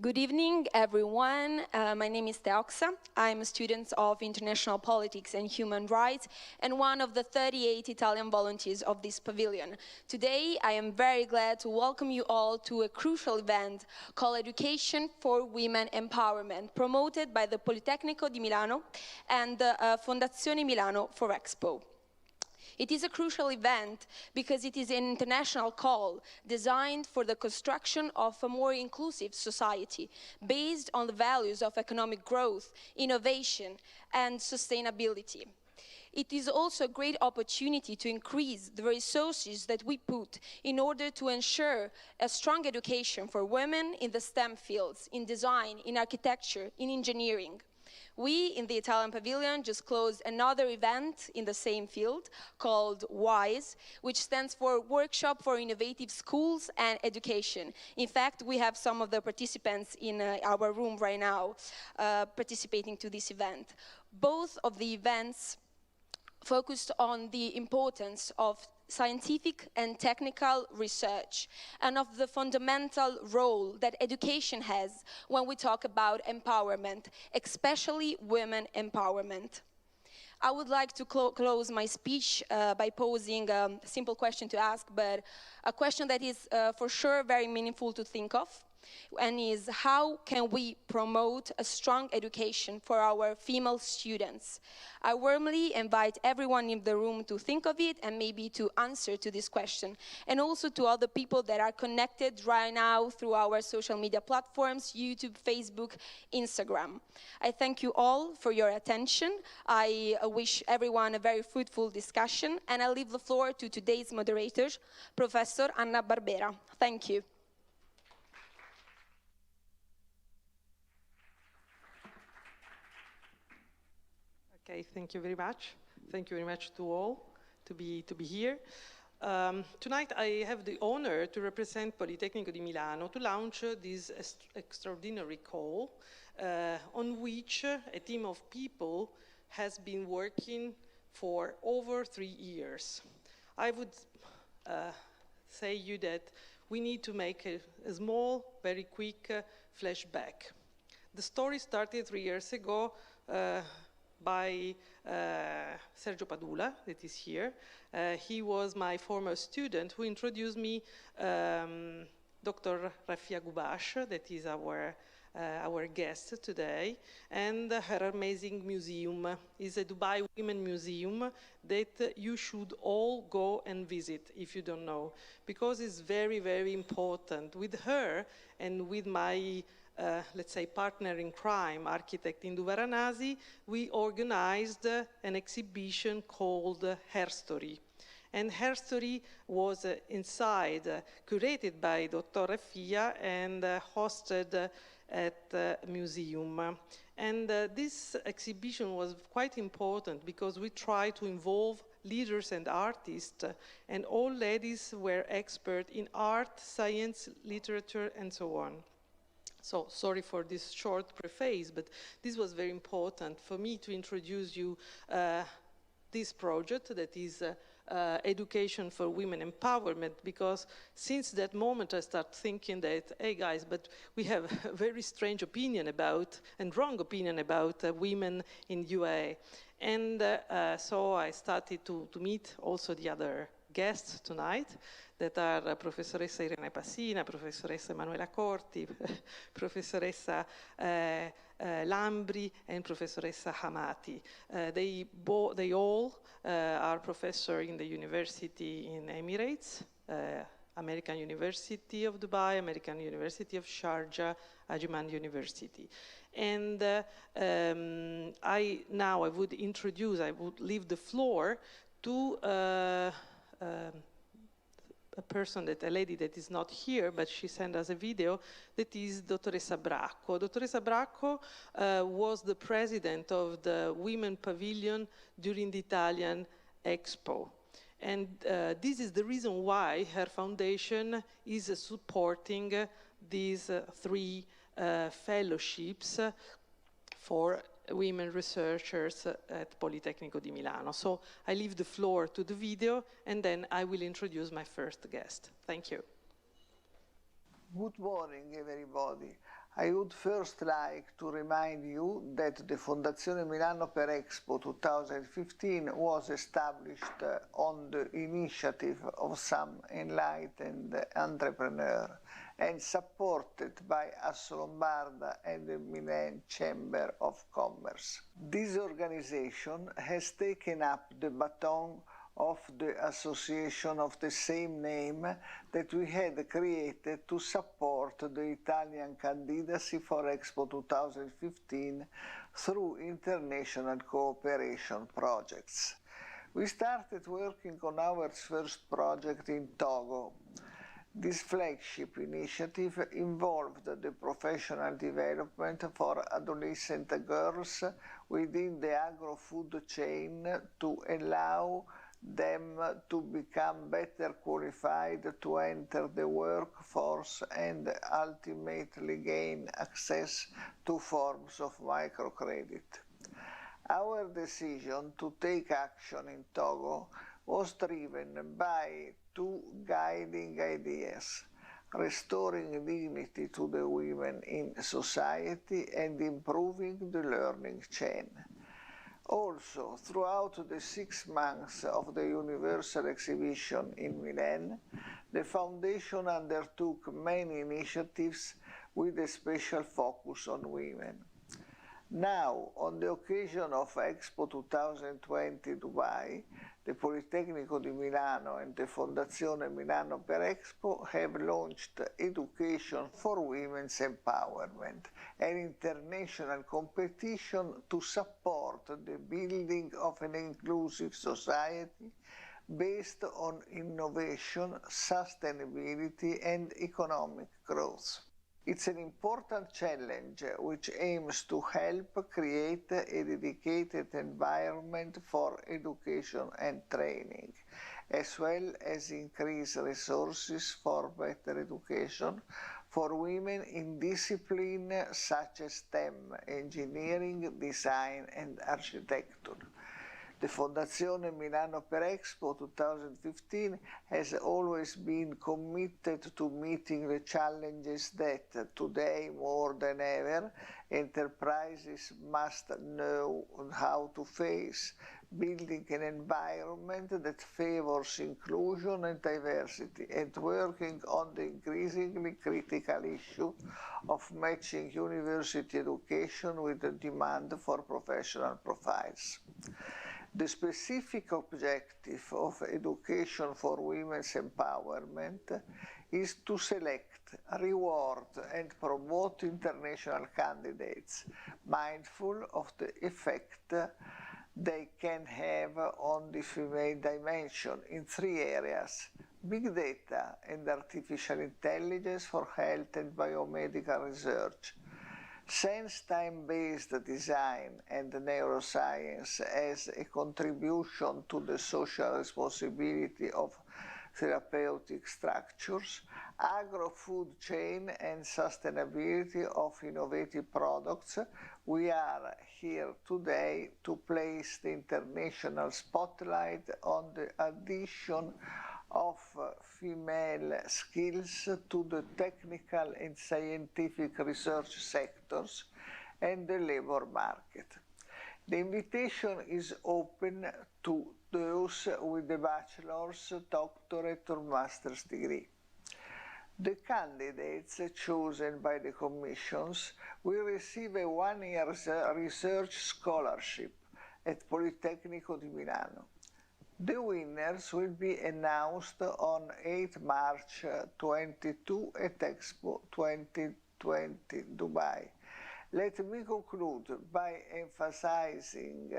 Good evening, everyone. My name is Teoxa. I'm a student of International Politics and Human Rights and one of the 38 Italian volunteers of this pavilion. Today, I am very glad to welcome you all to a crucial event called Education for Women Empowerment, promoted by the Politecnico di Milano and the Fondazione Milano for Expo. It is a crucial event because it is an international call designed for the construction of a more inclusive society based on the values of economic growth, innovation, and sustainability. It is also a great opportunity to increase the resources that we put in order to ensure a strong education for women in the STEM fields, in design, in architecture, in engineering. We, in the Italian Pavilion, just closed another event in the same field called WISE, which stands for Workshop for Innovative Schools and Education. In fact, we have some of the participants in our room right now participating to this event. Both of the events focused on the importance of scientific and technical research and of the fundamental role that education has when we talk about empowerment, especially women empowerment. I would like to close my speech by posing a simple question to ask, but a question that is for sure very meaningful to think of, and is how can we promote a strong education for our female students? I warmly invite everyone in the room to think of it and maybe to answer to this question, and also to other people that are connected right now through our social media platforms, YouTube, Facebook, Instagram. I thank you all for your attention. I wish everyone a very fruitful discussion, and I leave the floor to today's moderator, Professor Anna Barbera. Thank you. Okay, thank you very much. Thank you very much to all to be here. Tonight I have the honor to represent Politecnico di Milano to launch this extraordinary call on which a team of people has been working for over 3 years. I would say you that we need to make a small, very quick flashback. The story started 3 years ago by Sergio Padula, that is here. He was my former student who introduced me Dr. Rafia Gubash, that is our guest today, and her amazing museum is a Dubai Women Museum that you should all go and visit if you don't know, because it's very, very important. With her and with my let's say, partner in crime, architect Indu Varanasi, we organized an exhibition called Her Story. And Her Story was inside, curated by Dr. Rafia and hosted at the museum. And this exhibition was quite important because we tried to involve leaders and artists, and all ladies were experts in art, science, literature, and so on. So sorry for this short preface, but this was very important for me to introduce you this project that is Education for Women Empowerment, because since that moment I start thinking that, hey guys, but we have a very strange opinion about, and wrong opinion about women in UA. And so I started to meet also the other guests tonight, that are Professoressa Irene Passina, Professoressa Emanuela Corti, Professoressa Lambri, and Professoressa Hamati. They all are professors in the university in Emirates, American University of Dubai, American University of Sharjah, Ajman University. And I would leave the floor to a lady that is not here, but she sent us a video, that is Dottoressa Bracco. Dottoressa Bracco was the president of the Women Pavilion during the Italian Expo. And this is the reason why her foundation is supporting these 3 fellowships for women researchers at Politecnico di Milano. So I leave the floor to the video, and then I will introduce my first guest. Thank you. Good morning, everybody. I would first like to remind you that the Fondazione Milano per Expo 2015 was established on the initiative of some enlightened entrepreneur and supported by Assolombarda and the Milan Chamber of Commerce. This organization has taken up the baton of the association of the same name that we had created to support the Italian candidacy for Expo 2015 through international cooperation projects. We started working on our first project in Togo. This flagship initiative involved the professional development for adolescent girls within the agro-food chain to allow them to become better qualified to enter the workforce and ultimately gain access to forms of microcredit. Our decision to take action in Togo was driven by two guiding ideas: restoring dignity to the women in society and improving the learning chain. Also, throughout the 6 months of the Universal Exhibition in Milan, the Foundation undertook many initiatives with a special focus on women. Now, on the occasion of Expo 2020 Dubai, the Politecnico di Milano and the Fondazione Milano per Expo have launched Education for Women's Empowerment, an international competition to support the building of an inclusive society based on innovation, sustainability, and economic growth. It's an important challenge which aims to help create a dedicated environment for education and training, as well as increase resources for better education for women in disciplines such as STEM, engineering, design, and architecture. The Fondazione Milano per Expo 2015 has always been committed to meeting the challenges that, today more than ever, enterprises must know how to face, building an environment that favors inclusion and diversity, and working on the increasingly critical issue of matching university education with the demand for professional profiles. The specific objective of Education for Women's Empowerment is to select, reward, and promote international candidates, mindful of the effect they can have on the female dimension in 3 areas: big data and artificial intelligence for health and biomedical research, sense time-based design and neuroscience as a contribution to the social responsibility of therapeutic structures, agro-food chain and sustainability of innovative products. We are here today to place the international spotlight on the addition of female skills to the technical and scientific research sectors and the labor market. The invitation is open to those with a bachelor's, doctorate, or master's degree. The candidates chosen by the commissions will receive a 1-year research scholarship at Politecnico di Milano. The winners will be announced on 8 March 2022 at Expo 2020 Dubai. Let me conclude by emphasizing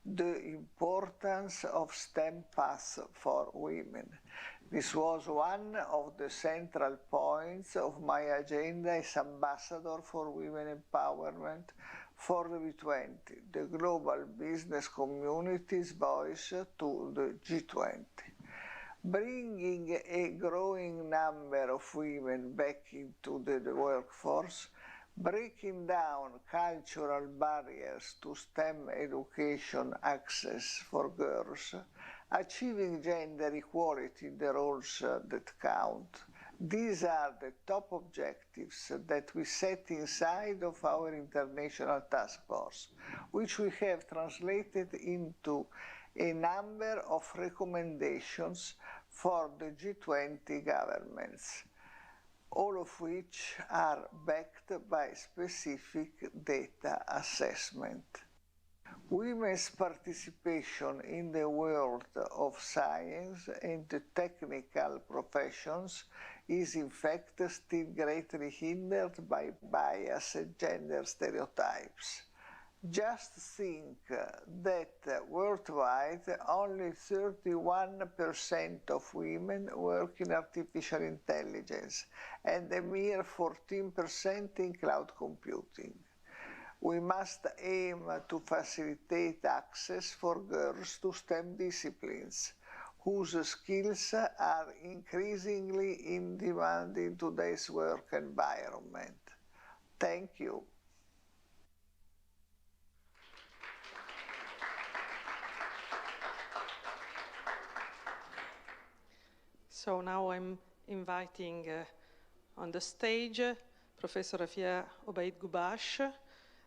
the importance of STEM paths for women. This was one of the central points of my agenda as Ambassador for Women Empowerment for the B20, the global business community's voice to the G20. Bringing a growing number of women back into the workforce, breaking down cultural barriers to STEM education access for girls, achieving gender equality in the roles that count, These are the top objectives that we set inside of our international task force, which we have translated into a number of recommendations for the G20 governments, all of which are backed by specific data assessment. Women's participation in the world of science and the technical professions is in fact still greatly hindered by bias and gender stereotypes. Just think that worldwide only 31% of women work in artificial intelligence and a mere 14% in cloud computing. We must aim to facilitate access for girls to STEM disciplines, whose skills are increasingly in demand in today's work environment. Thank you. So now I'm inviting on the stage Professor Rafia Obaid Gubash,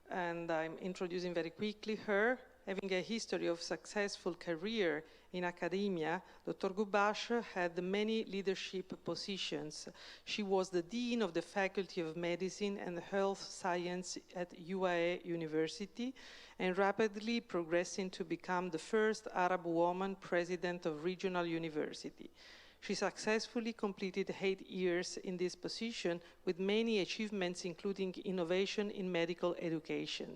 and I'm introducing very quickly her. Having a history of successful career in academia, Dr. Gubash had many leadership positions. She was the Dean of the Faculty of Medicine and Health Science at UAE University, and rapidly progressing to become the first Arab woman president of regional university. She successfully completed 8 years in this position with many achievements, including innovation in medical education.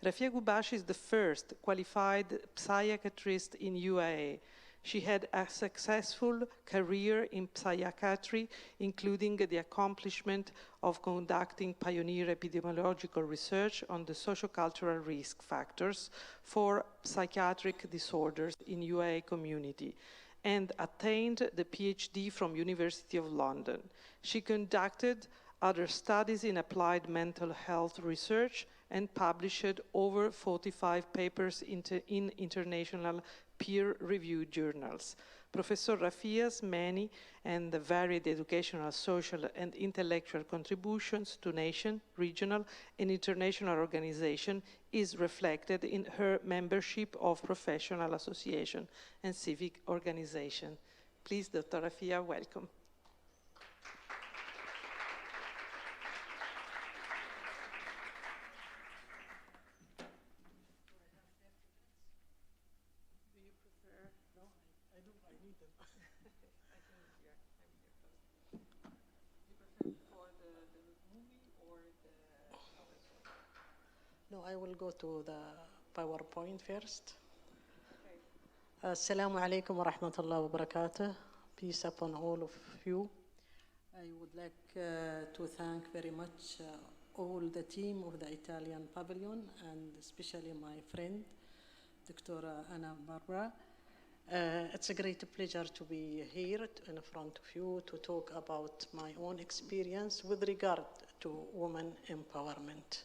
Rafia Gubash is the first qualified psychiatrist in UAE. She had a successful career in psychiatry, including the accomplishment of conducting pioneer epidemiological research on the sociocultural risk factors for psychiatric disorders in UAE community, and attained the PhD from University of London. She conducted other studies in applied mental health research and published over 45 papers in international peer-reviewed journals. Professor Rafia's many and varied educational, social, and intellectual contributions to nation, regional, and international organizations is reflected in her membership of professional association and civic organization. Please, Dr. Rafia, welcome. No, I will go to the PowerPoint first. Assalamu alaikum wa rahmatullahi wa barakatuh. Peace upon all of you. I would like to thank very much all the team of the Italian Pavilion, and especially my friend, Dr. Anna Barbara. It's a great pleasure to be here in front of you to talk about my own experience with regard to women empowerment.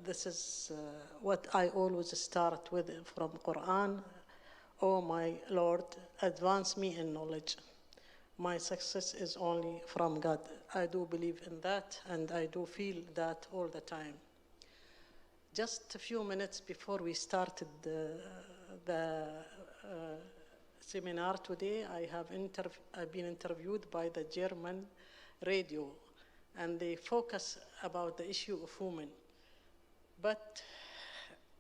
This is what I always start with from Quran. Oh my Lord, advance me in knowledge. My success is only from God. I do believe in that, and I do feel that all the time. Just a few minutes before we started the seminar today, I've been interviewed by the German radio, and they focus about the issue of women. But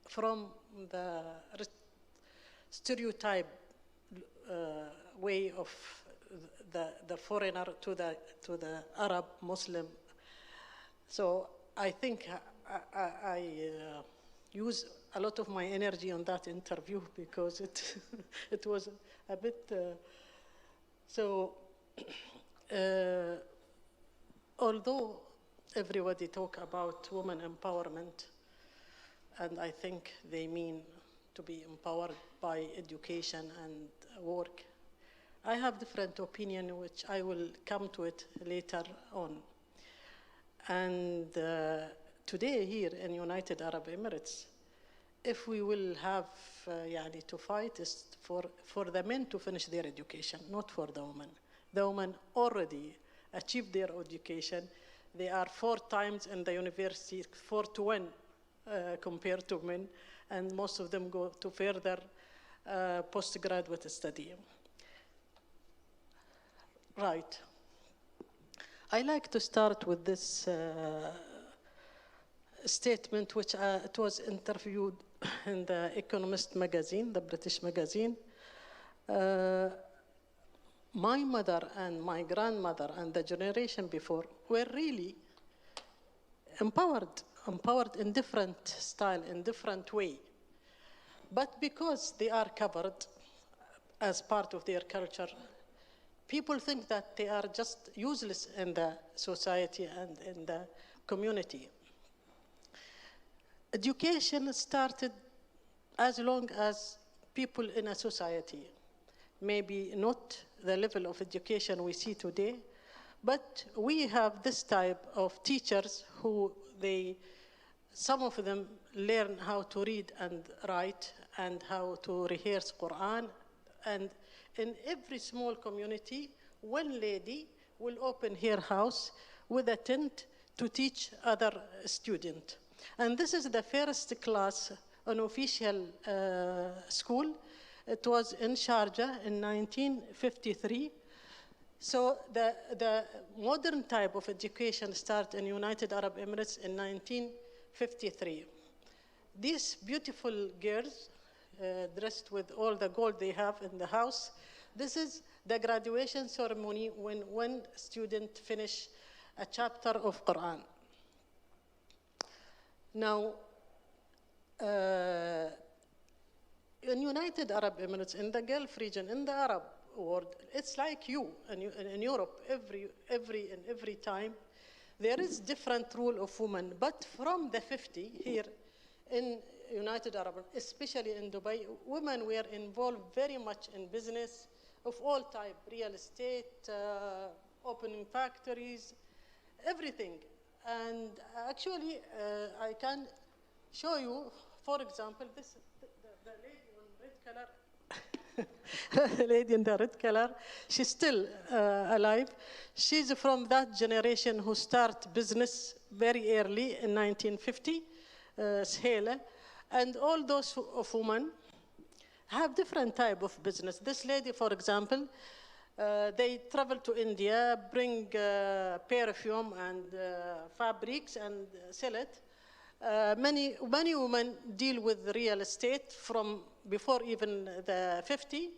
from the stereotype way of the foreigner to the Arab Muslim. So I think I use a lot of my energy on that interview because it was a bit although everybody talk about women empowerment, and I think they mean to be empowered by education and work, I have different opinion, which I will come to it later on. And today here in United Arab Emirates, if we will have to fight is for the men to finish their education, not for the women. the women already achieved their education. They are 4 times in the university, 4 to 1 compared to men, and most of them go to further postgraduate study. Right. I like to start with this statement, which it was interviewed in the Economist magazine, the British magazine. My mother and my grandmother and the generation before were really empowered in different style, in different way. But because they are covered as part of their culture, people think that they are just useless in the society and in the community. Education started as long as people in a society, maybe not the level of education we see today, but we have this type of teachers who some of them learn how to read and write and how to rehearse Quran. And in every small community, one lady will open her house with a tent to teach other students. And this is the first class, an official school. It was in Sharjah in 1953. So the modern type of education started in United Arab Emirates in 1953. These beautiful girls, dressed with all the gold they have in the house, this is the graduation ceremony when one student finishes a chapter of Quran. Now, in United Arab Emirates, in the Gulf region, in the Arab world, it's like you in Europe. Every time there is different rule of women. But from the 50 here in United Arab, especially in Dubai, women were involved very much in business of all type, real estate, opening factories, everything. And actually, I can show you, for example, this the lady in red color. The lady in the red color, she's still alive. She's from that generation who start business very early in 1950, Shela. And all those of women have different type of business. This lady, for example, they travel to India, bring perfume and fabrics and sell it. Many women deal with real estate from before even the 50.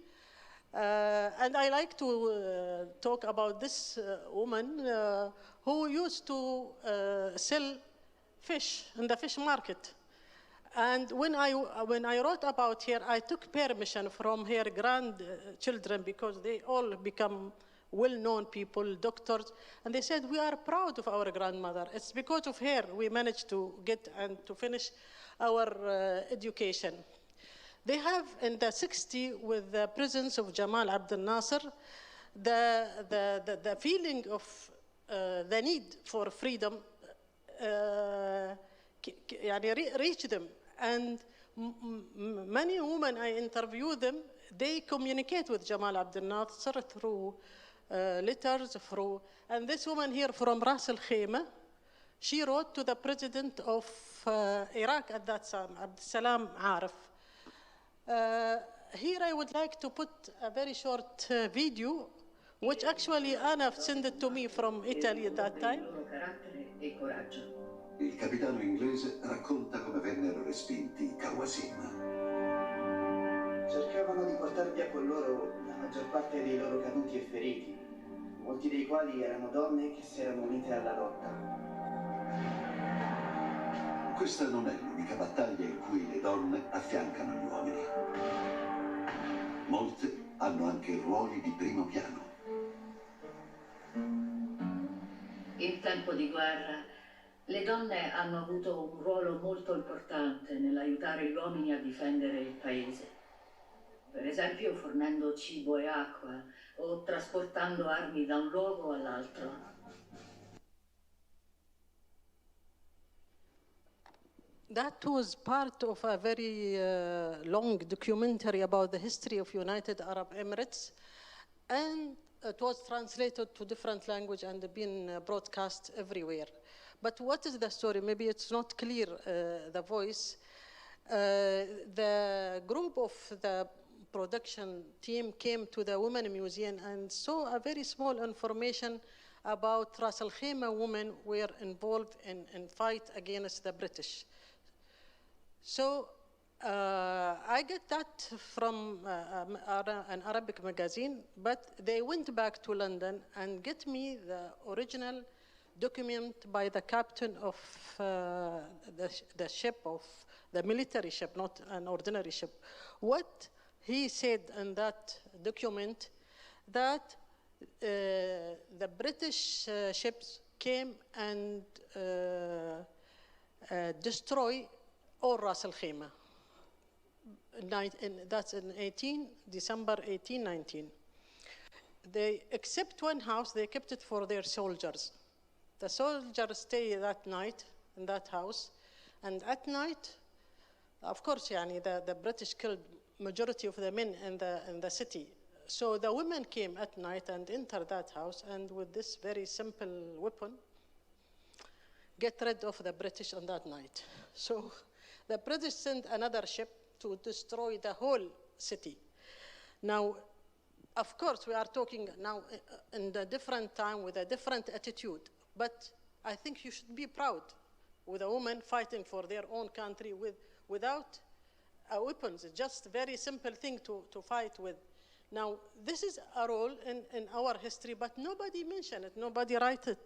And I like to talk about this woman who used to sell fish in the fish market. And when I wrote about her, I took permission from her grandchildren because they all become well-known people, doctors, and they said, we are proud of our grandmother. It's because of her we managed to get and to finish our education. They have in the 60s, with the presence of Jamal Abdel Nasser, the feeling of the need for freedom reach them. And many women, I interview them, they communicate with Jamal Abdel Nasser through letters, and this woman here from Ras Al Khaimah, she wrote to the president of Iraq at that time, Abdel Arif. Here I would like to put a very short video, which actually Anna sent it to me from Italy at that time. Il capitano inglese racconta come vennero respinti i Qawasim. Cercavano di portar via con loro la maggior parte dei loro caduti e feriti, molti dei quali erano donne che si erano unite alla lotta. Questa non è l'unica battaglia in cui le donne affiancano gli uomini. Molte hanno anche ruoli di primo piano. In tempo di guerra, le donne hanno avuto un ruolo molto importante nell'aiutare gli uomini a difendere il paese. Per esempio fornendo cibo e acqua o trasportando armi da un luogo all'altro. That was part of a very long documentary about the history of United Arab Emirates. And it was translated to different language and been broadcast everywhere. But what is the story? Maybe it's not clear, the voice. The group of the production team came to the Women Museum and saw a very small information about Ras Al Khaimah women were involved in fight against the British. So I get that from an Arabic magazine, but they went back to London and get me the original document by the captain of the ship, of the military ship, not an ordinary ship. What he said in that document, that the British ships came and destroy all Ras Al Khaimah. That's in December 1819. They, except one house, they kept it for their soldiers. The soldiers stay that night in that house, and at night, of course, the British killed majority of the men in the city. So the women came at night and entered that house, and with this very simple weapon, get rid of the British on that night. So the British sent another ship to destroy the whole city. Now, of course, we are talking now in a different time with a different attitude, but I think you should be proud with a woman fighting for their own country without weapons. It's just a very simple thing to fight with. Now, this is a role in our history, but nobody mentioned it, nobody write it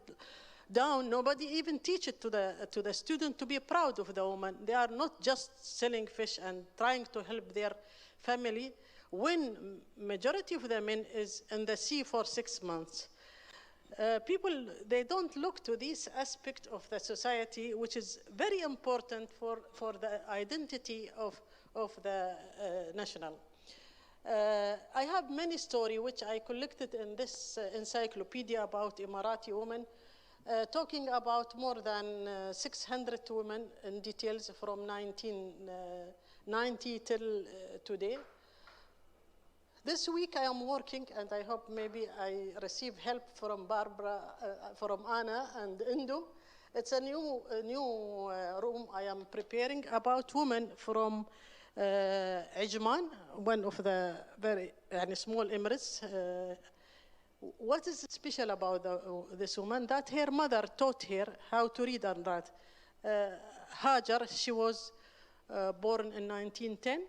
down, nobody even teach it to the student to be proud of the woman. They are not just selling fish and trying to help their family when majority of the men is in the sea for 6 months. People, they don't look to this aspect of the society, which is very important for the identity of the national. I have many stories which I collected in this encyclopedia about Emirati women, talking about more than 600 women in details from 1990 till today. This week I am working, and I hope maybe I receive help from Barbara, from Anna and Indo. It's a new room I am preparing about women from Ajman, one of the very small emirates. What is special about this woman? That her mother taught her how to read and write. Hajar, she was born in 1910,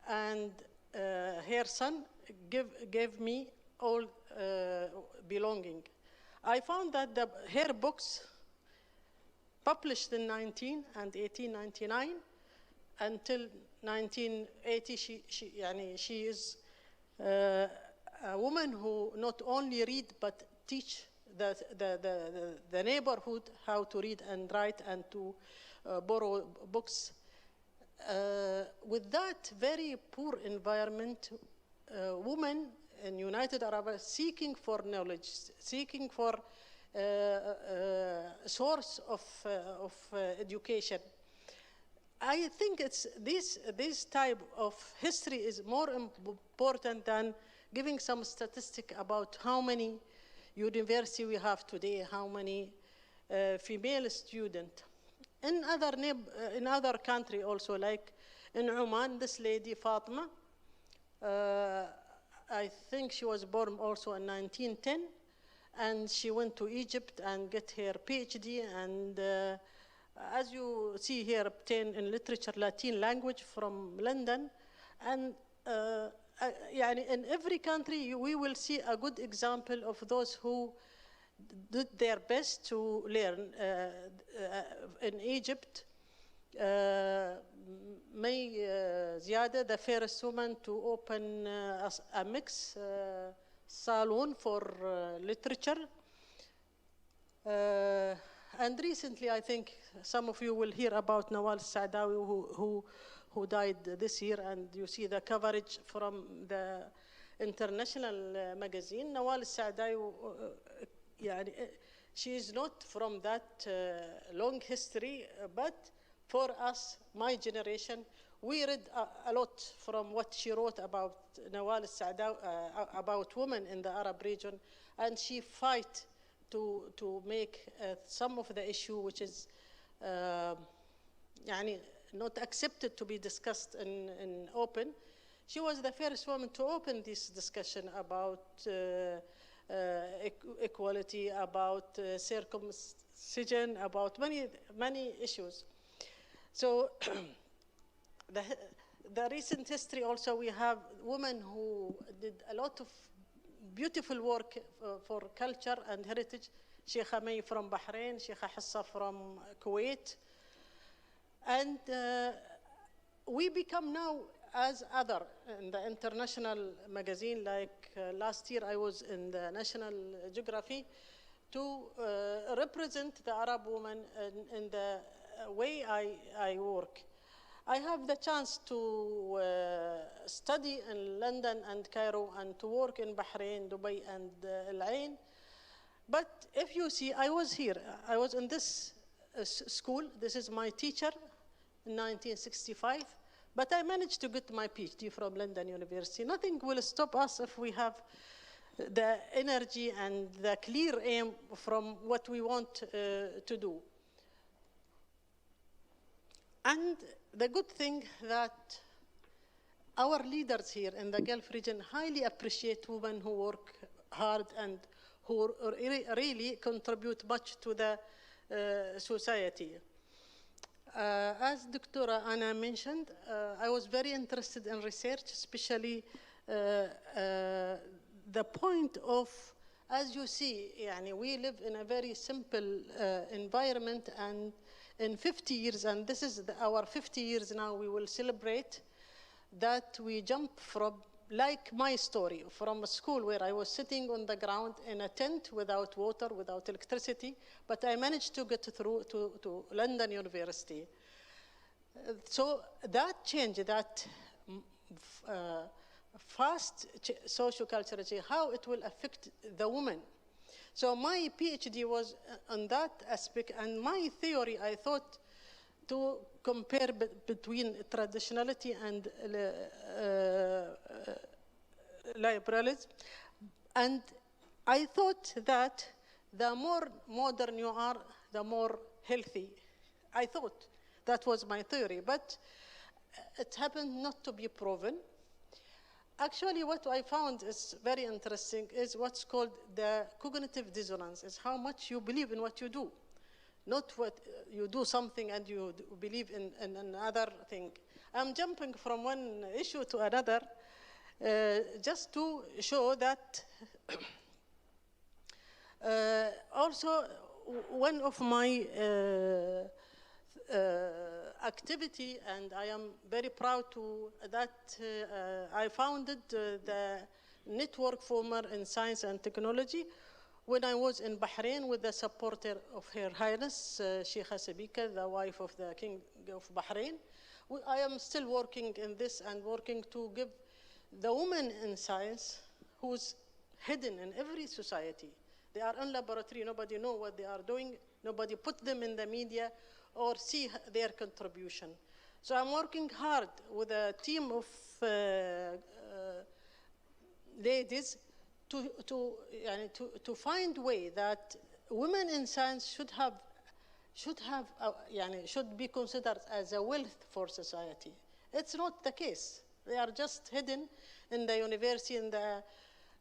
and her son gave me all belonging. I found that her books, published in 1899 until 1980, she is a woman who not only read but teach the neighborhood how to read and write and to borrow books. With that very poor environment, women in United Arab Emirates seeking for knowledge, seeking for source of education. I think it's this type of history is more important than giving some statistic about how many universities we have today, how many female students. In other country also, like in Oman, this lady Fatima, I think she was born also in 1910, and she went to Egypt and get her PhD, and as you see here, obtained in literature Latin language from London. And in every country we will see a good example of those who did their best to learn. In Egypt, May Ziada, the first woman to open a mix salon for literature. And recently, I think some of you will hear about Nawal Saadawi, who died this year, and you see the coverage from the international magazine. Nawal Saadawi, she is not from that long history, but for us, my generation, we read a lot from what she wrote about Nawal al-Saadawi, about women in the Arab region, and she fight to make some of the issue which is not accepted to be discussed in open. She was the first woman to open this discussion about equality, about circumcision, about many issues. So the recent history also, we have women who did a lot of beautiful work for culture and heritage. Sheikha May from Bahrain, Sheikha Hissa from Kuwait. And we become now as other in the international magazine, like last year I was in the National Geography to represent the Arab woman in the way I work. I have the chance to study in London and Cairo and to work in Bahrain, Dubai, and Al Ain. But if you see, I was here. I was in this school. This is my teacher in 1965. But I managed to get my PhD from London University. Nothing will stop us if we have the energy and the clear aim from what we want to do. And the good thing that our leaders here in the Gulf region highly appreciate women who work hard and who really contribute much to the society. As Dr. Anna mentioned, I was very interested in research, especially the point of, as you see, we live in a very simple environment, and in 50 years, and this is our 50 years now, we will celebrate that we jump from, like my story, from a school where I was sitting on the ground in a tent without water, without electricity, but I managed to get through to London University. So that change, that fast socio-cultural change, how it will affect the woman. So my PhD was on that aspect, and my theory, I thought, to compare between traditionality and liberalism. And I thought that the more modern you are, the more healthy. I thought that was my theory, but it happened not to be proven. Actually, what I found is very interesting is what's called the cognitive dissonance, is how much you believe in what you do. Not what you do something and you believe in another thing. I'm jumping from one issue to another just to show that also one of my activity, and I am very proud to that I founded the Network for Women in Science and Technology when I was in Bahrain with the support of Her Highness Sheikha Sabika, the wife of the King of Bahrain. I am still working in this and working to give the women in science who's hidden in every society. They are in laboratory, nobody knows what they are doing, nobody put them in the media or see their contribution. So I'm working hard with a team of ladies to find a way that women in science should be considered as a wealth for society. It's not the case. They are just hidden in the university, in the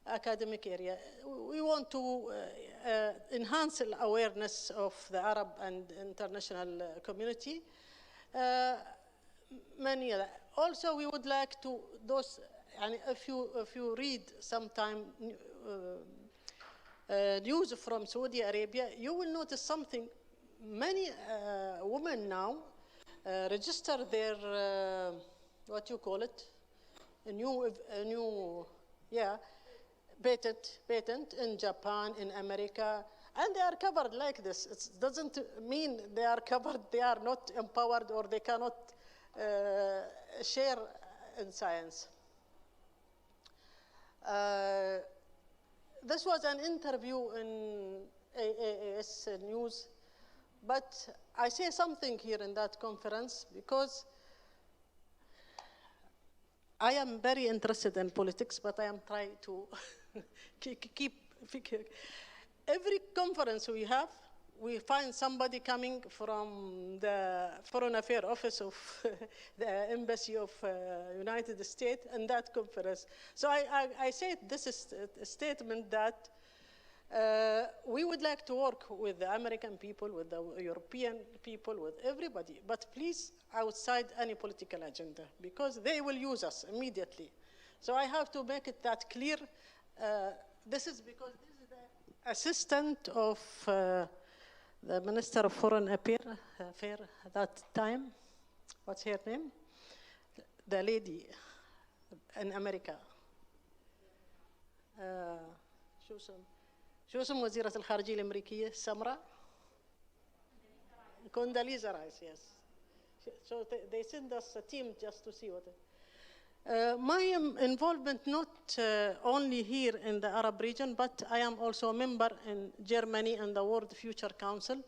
academic area. We want to enhance the awareness of the Arab and international community. Many other. Also, we would like to those. And if you read sometime news from Saudi Arabia, you will notice something. Many women now register their what you call it, a new patent in Japan, in America, and they are covered like this. It doesn't mean they are covered. They are not empowered or they cannot share in science. This was an interview in AAS News, but I say something here in that conference because I am very interested in politics, but I am trying to keep every conference we have, we find somebody coming from the Foreign Affairs Office of the Embassy of United States and that conference. So I said this is a statement that we would like to work with the American people, with the European people, with everybody, but please outside any political agenda, because they will use us immediately. So I have to make it that clear. This is because this is the assistant of the Minister of Foreign Affairs at that time. What's her name? The lady in America. شو اسم وزيرة الخارجية الأمريكية السمراء؟ Condoleezza Rice, yes. So they send us a team just to see what. My involvement not only here in the Arab region, but I am also a member in Germany and the World Future Council,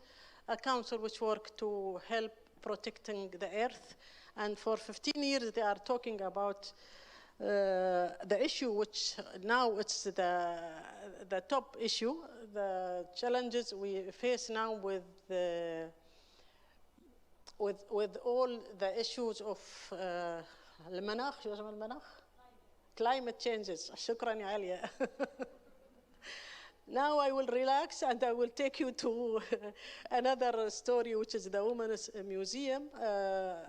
a council which works to help protecting the earth. And for 15 years they are talking about the issue which now it's the top issue, the challenges we face now with all the issues of المناخ. شو اسمه المناخ؟ Climate changes. شكرا يا عليا. Now I will relax and I will take you to another story, which is the Women's Museum.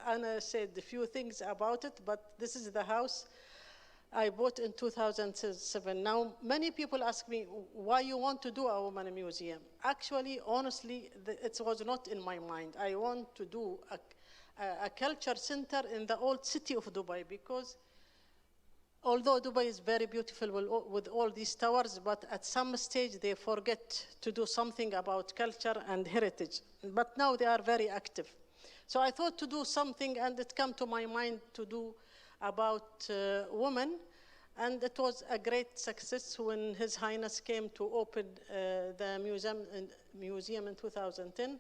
Anna said a few things about it, but this is the house I bought in 2007. Now, many people ask me why you want to do a women's museum. Actually, honestly, it was not in my mind. I want to do a culture center in the old city of Dubai, because although Dubai is very beautiful with all these towers, but at some stage they forget to do something about culture and heritage. But now they are very active. So I thought to do something, and it came to my mind to do about women, and it was a great success when His Highness came to open the museum in 2010.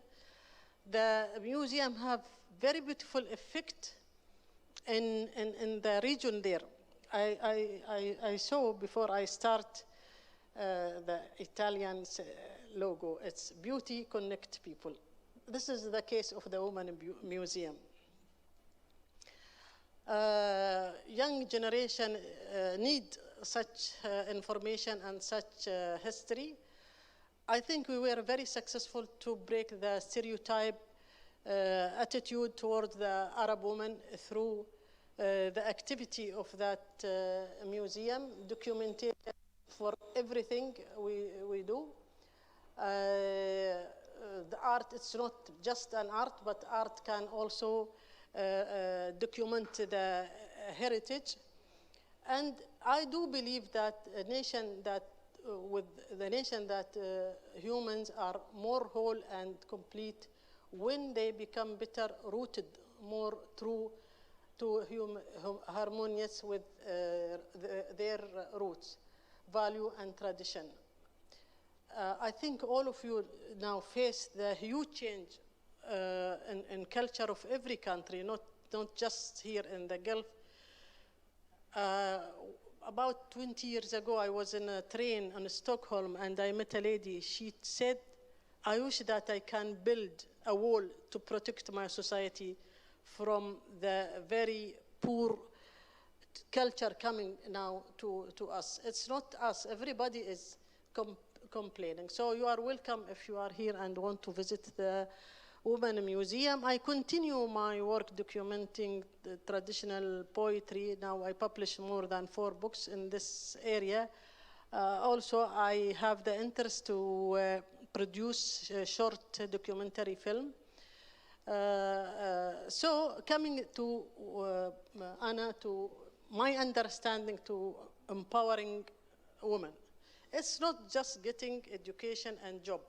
The museum have very beautiful effect in the region there. I saw before I start the Italian logo. It's beauty connect people. This is the case of the Women Museum. Young generation need such information and such history. I think we were very successful to break the stereotype attitude toward the Arab woman through the activity of that museum, documentation for everything we do. The art, it's not just an art, but art can also document the heritage. And I do believe that a nation that, humans are more whole and complete when they become better rooted, more true to harmonious with their roots, value and tradition. I think all of you now face the huge change in culture of every country, not just here in the Gulf. About 20 years ago, I was in a train in Stockholm, and I met a lady. She said, I wish that I can build a wall to protect my society from the very poor culture coming now to us. It's not us. Everybody is complaining. So you are welcome if you are here and want to visit the Women Museum. I continue my work documenting the traditional poetry. Now I publish more than 4 books in this area. Also, I have the interest to produce a short documentary film. So coming to Anna, to my understanding to empowering women, it's not just getting education and job,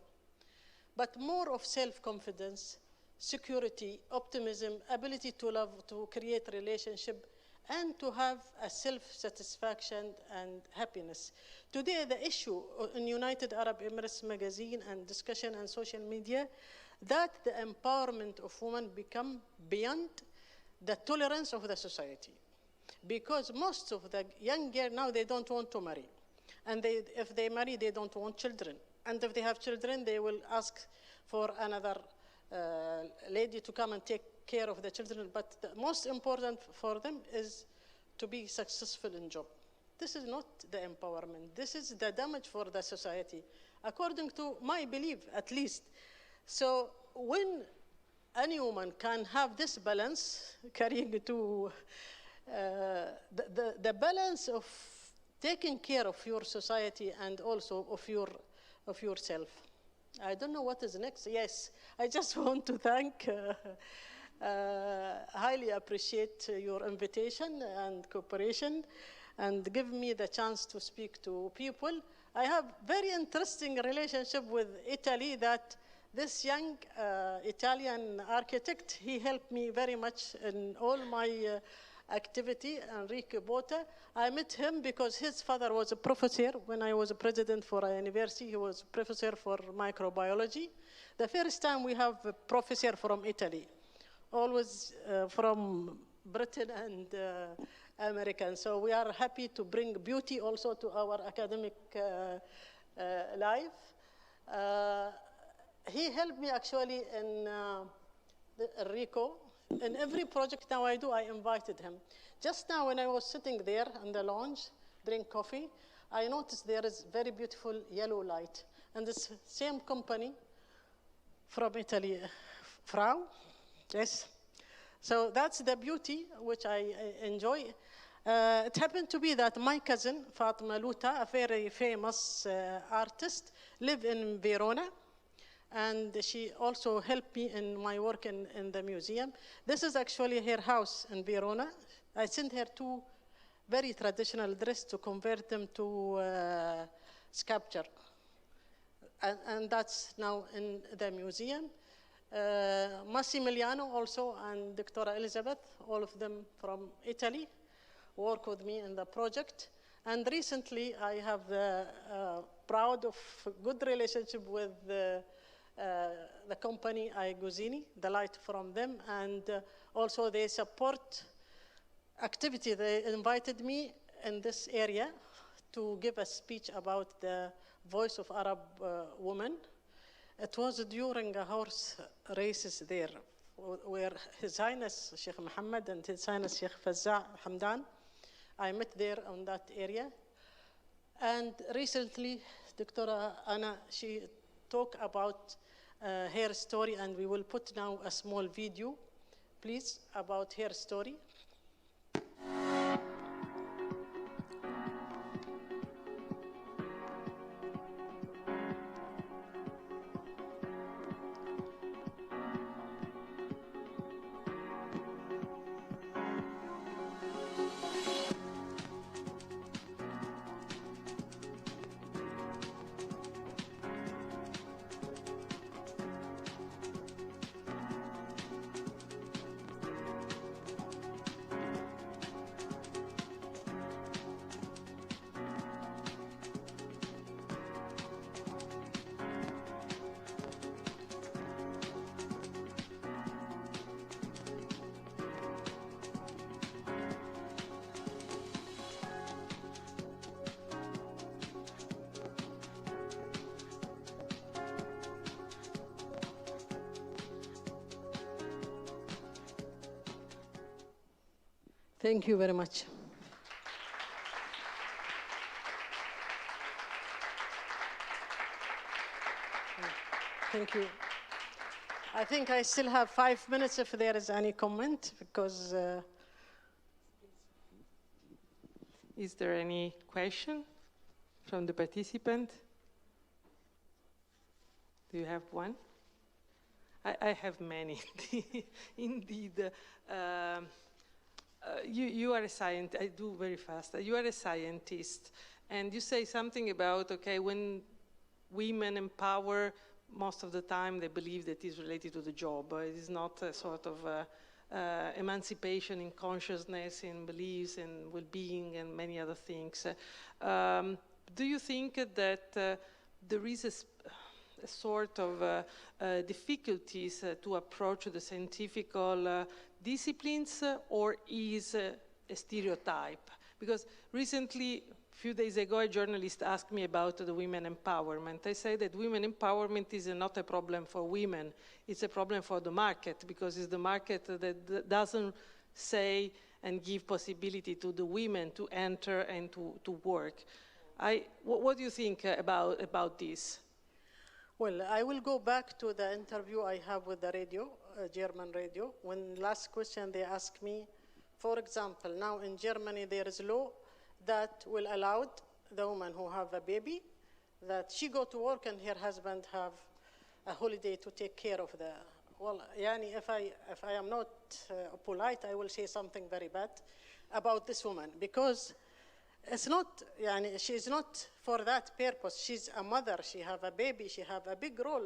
but more of self-confidence, security, optimism, ability to love, to create relationship, and to have a self-satisfaction and happiness. Today, the issue in United Arab Emirates magazine and discussion and social media, that the empowerment of women become beyond the tolerance of the society. because most of the young girls now, they don't want to marry. And if they marry, they don't want children. And if they have children, they will ask for another lady to come and take care of the children. But the most important for them is to be successful in job. This is not the empowerment. This is the damage for the society, according to my belief, at least. So when any woman can have this balance, carrying to the balance of taking care of your society and also of yourself. I don't know what is next. Yes, I just want to thank, highly appreciate your invitation and cooperation and give me the chance to speak to people. I have very interesting relationship with Italy that this young Italian architect, he helped me very much in all my activity, Enrique Botta. I met him because his father was a professor. When I was a president for a university, he was professor for microbiology. The first time we have a professor from Italy, always from Britain and American. So we are happy to bring beauty also to our academic life. He helped me actually in Enrico. In every project now I do, I invited him. Just now when I was sitting there on the lounge, drink coffee, I noticed there is very beautiful yellow light. And this same company from Italy, Frau, yes. So that's the beauty which I enjoy. It happened to be that my cousin, Fatima Luta, a very famous artist, live in Verona. And she also helped me in my work in the museum. This is actually her house in Verona. I sent her 2 very traditional dresses to convert them to sculpture. And that's now in the museum. Massimiliano also and Dr. Elizabeth, all of them from Italy, work with me in the project. And recently I have the proud of good relationship with the company Aguzini, the light from them, and also they support activity. They invited me in this area to give a speech about the voice of Arab women. It was during a horse races there, where His Highness Sheikh Mohammed and His Highness Sheikh Fazza Hamdan, I met there on that area. And recently, Dr. Anna, she talked about her story, and we will put now a small video, please, about her story. Thank you very much. Thank you. I think I still have 5 minutes if there is any comment, because... Is there any question from the participant? Do you have one? I have many, indeed. You are a scientist. I do very fast. You are a scientist, and you say something about, okay, when women empower, most of the time they believe that it's related to the job. It is not a sort of emancipation in consciousness, in beliefs, and well-being, and many other things. Do you think that there is a sort of difficulties to approach the scientific disciplines, or is a stereotype? Because recently, a few days ago, a journalist asked me about the women empowerment. I say that women empowerment is not a problem for women, it's a problem for the market, because it's the market that doesn't say and give possibility to the women to enter and to work. What do you think about this? Well, I will go back to the interview I have with the radio, German radio. When last question they asked me, for example, now in Germany there is a law that will allow the woman who have a baby that she go to work and her husband have a holiday to take care of the. Well, yani, if I am not polite, I will say something very bad about this woman, because it's not, yani, she's not for that purpose. She's a mother, she have a baby, she have a big role,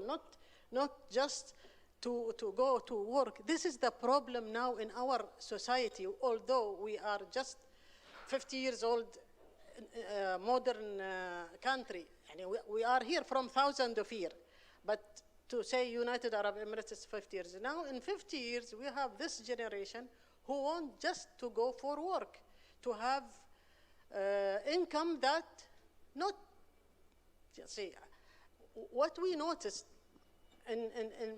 not just to go to work. This is the problem now in our society, although we are just 50 years old, modern country. Yani we are here from thousands of years, but to say United Arab Emirates is 50 years. Now in 50 years, we have this generation who want just to go for work, to have income that not, see, what we noticed in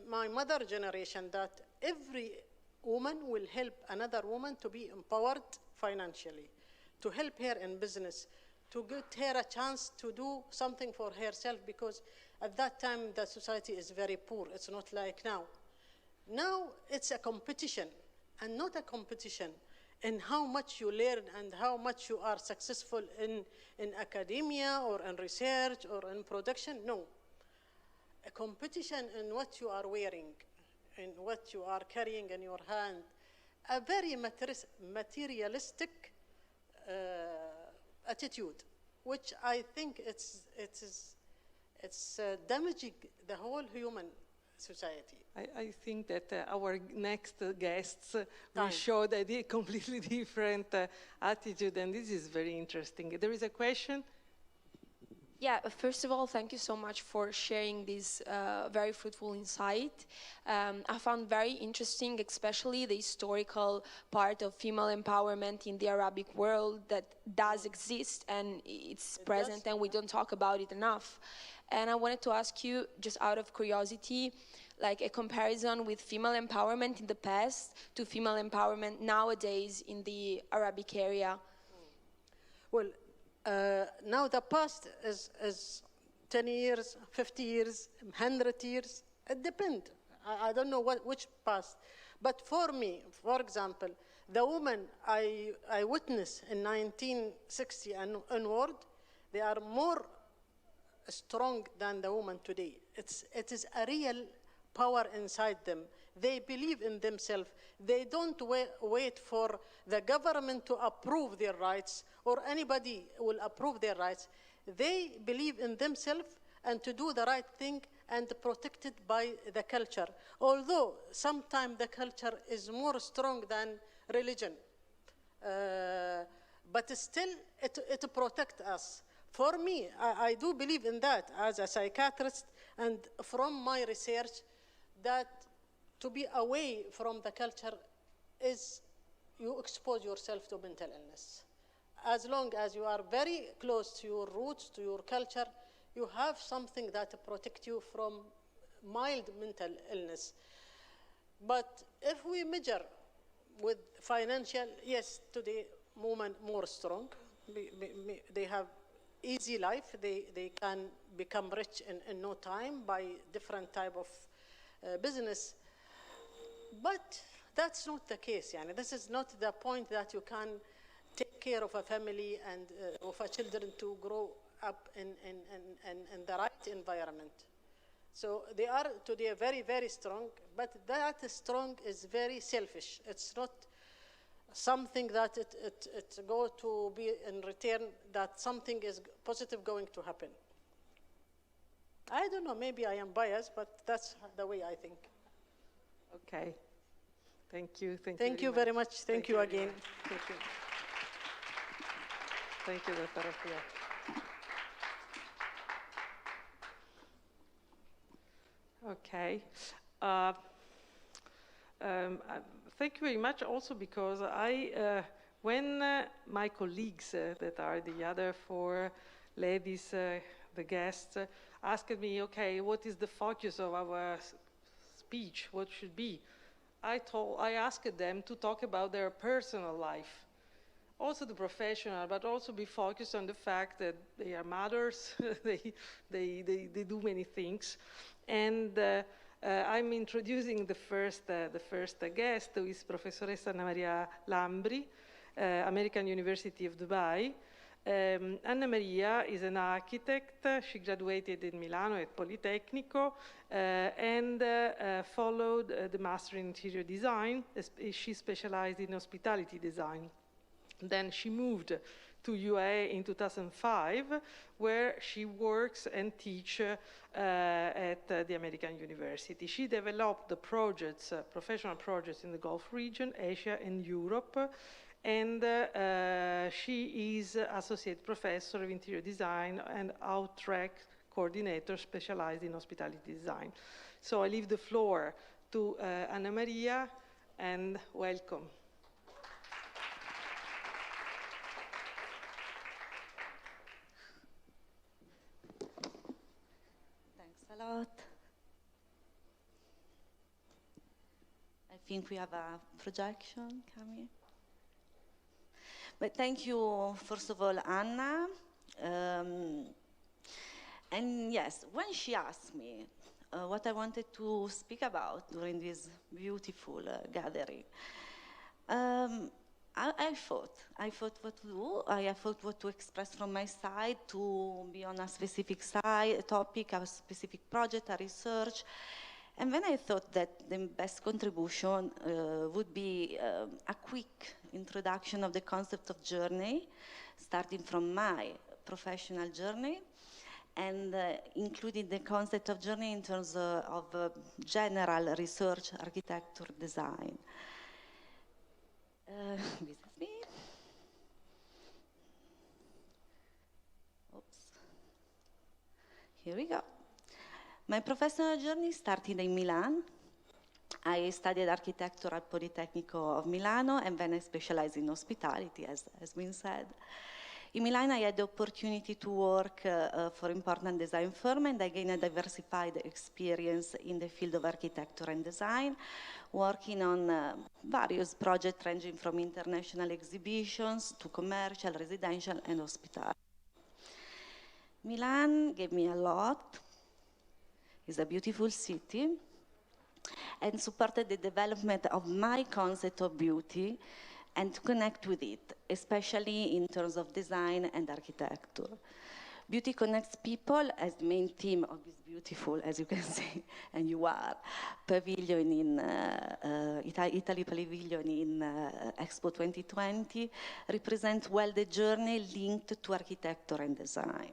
my mother generation, that every woman will help another woman to be empowered financially, to help her in business, to get her a chance to do something for herself, because at that time the society is very poor. It's not like now. Now it's a competition, and not a competition in how much you learn and how much you are successful in academia or in research or in production. No. A competition in what you are wearing, in what you are carrying in your hand. A very materialistic attitude, which I think it's damaging the whole human society. I think that our next guests will show that a completely different attitude, and this is very interesting. There is a question? Yeah, first of all, thank you so much for sharing this very fruitful insight. I found very interesting, especially the historical part of female empowerment in the Arabic world that does exist, and it's present, and we don't talk about it enough. And I wanted to ask you, just out of curiosity, like a comparison with female empowerment in the past to female empowerment nowadays in the Arabic area. Well, now the past is 10 years, 50 years, 100 years. It depends. I don't know which past. But for me, for example, the woman I witnessed in 1960 and onward, they are more strong than the woman today. It is a real power inside them. They believe in themselves. They don't wait for the government to approve their rights, or anybody will approve their rights. They believe in themselves and to do the right thing and protected by the culture. Although sometimes the culture is more strong than religion. But still, it protects us. For me, I do believe in that as a psychiatrist, and from my research, that to be away from the culture is you expose yourself to mental illness. As long as you are very close to your roots, to your culture, you have something that protects you from mild mental illness. But if we measure with financial, yes, today women more strong. They have easy life. They can become rich in no time by different type of business. But that's not the case. Yani. This is not the point that you can take care of a family and of a children to grow up in the right environment. So they are today very, very strong, but that strong is very selfish. It's not something that it go to be in return that something is positive going to happen. I don't know, maybe I am biased, but that's the way I think. Okay. Thank you. Thank you very much. Thank you again. Thank you. Thank you, Dr. Rafia. Okay. Thank you very much also because I When my colleagues, that are the other four ladies, the guests, asked me, okay, what is the focus of our speech? What should be? I asked them to talk about their personal life, also the professional, but also be focused on the fact that they are mothers, they do many things. And I'm introducing the first guest, who is Professoressa Anna Maria Lambri, American University of Dubai. Anna Maria is an architect. She graduated in Milano at Politecnico and followed the Master in Interior Design. She specialized in hospitality design. Then she moved to UAE in 2005, where she works and teaches at the American University. She developed the projects, professional projects in the Gulf region, Asia, and Europe. And she is Associate Professor of Interior Design and Outtrack Coordinator specialized in hospitality design. So I leave the floor to Anna Maria, and welcome. Thanks a lot. I think we have a projection coming. But thank you, first of all, Anna. And yes, when she asked me what I wanted to speak about during this beautiful gathering, I thought what to do. I thought what to express from my side, to be on a specific topic, a specific project, a research. And then I thought that the best contribution would be a quick introduction of the concept of journey, starting from my professional journey, and including the concept of journey in terms of general research, architecture, design. This is me. Oops. Here we go. My professional journey started in Milan. I studied architecture at Politecnico of Milano, and then I specialized in hospitality, as has been said. In Milan, I had the opportunity to work for important design firm, and I gained a diversified experience in the field of architecture and design, working on various projects ranging from international exhibitions to commercial, residential, and hospitality. Milan gave me a lot. It's a beautiful city, and supported the development of my concept of beauty and to connect with it, especially in terms of design and architecture. Beauty connects people as the main theme of this beautiful, as you can see, and you are, pavilion in Italy Pavilion in Expo 2020 represents well the journey linked to architecture and design.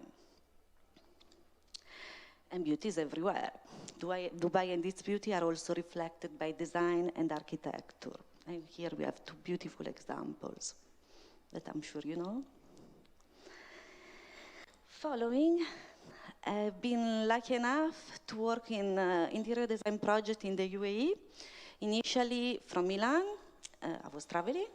And beauty is everywhere. Dubai and its beauty are also reflected by design and architecture. And here we have two beautiful examples that I'm sure you know. Following, I've been lucky enough to work in interior design project in the UAE, initially from Milan. I was traveling,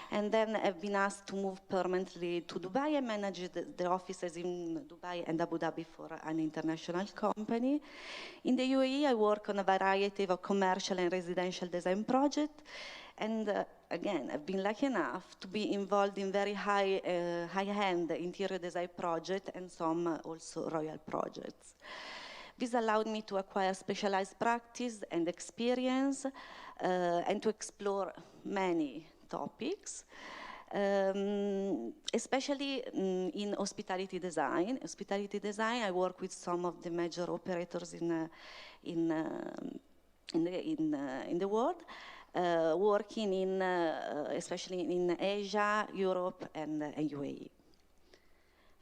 and then I've been asked to move permanently to Dubai and manage the offices in Dubai and Abu Dhabi for an international company. In the UAE, I work on a variety of commercial and residential design projects, and again, I've been lucky enough to be involved in very high-end interior design projects and some also royal projects. This allowed me to acquire specialized practice and experience and to explore many topics, especially in hospitality design. Hospitality design, I work with some of the major operators in the world, working in especially in Asia, Europe, and UAE.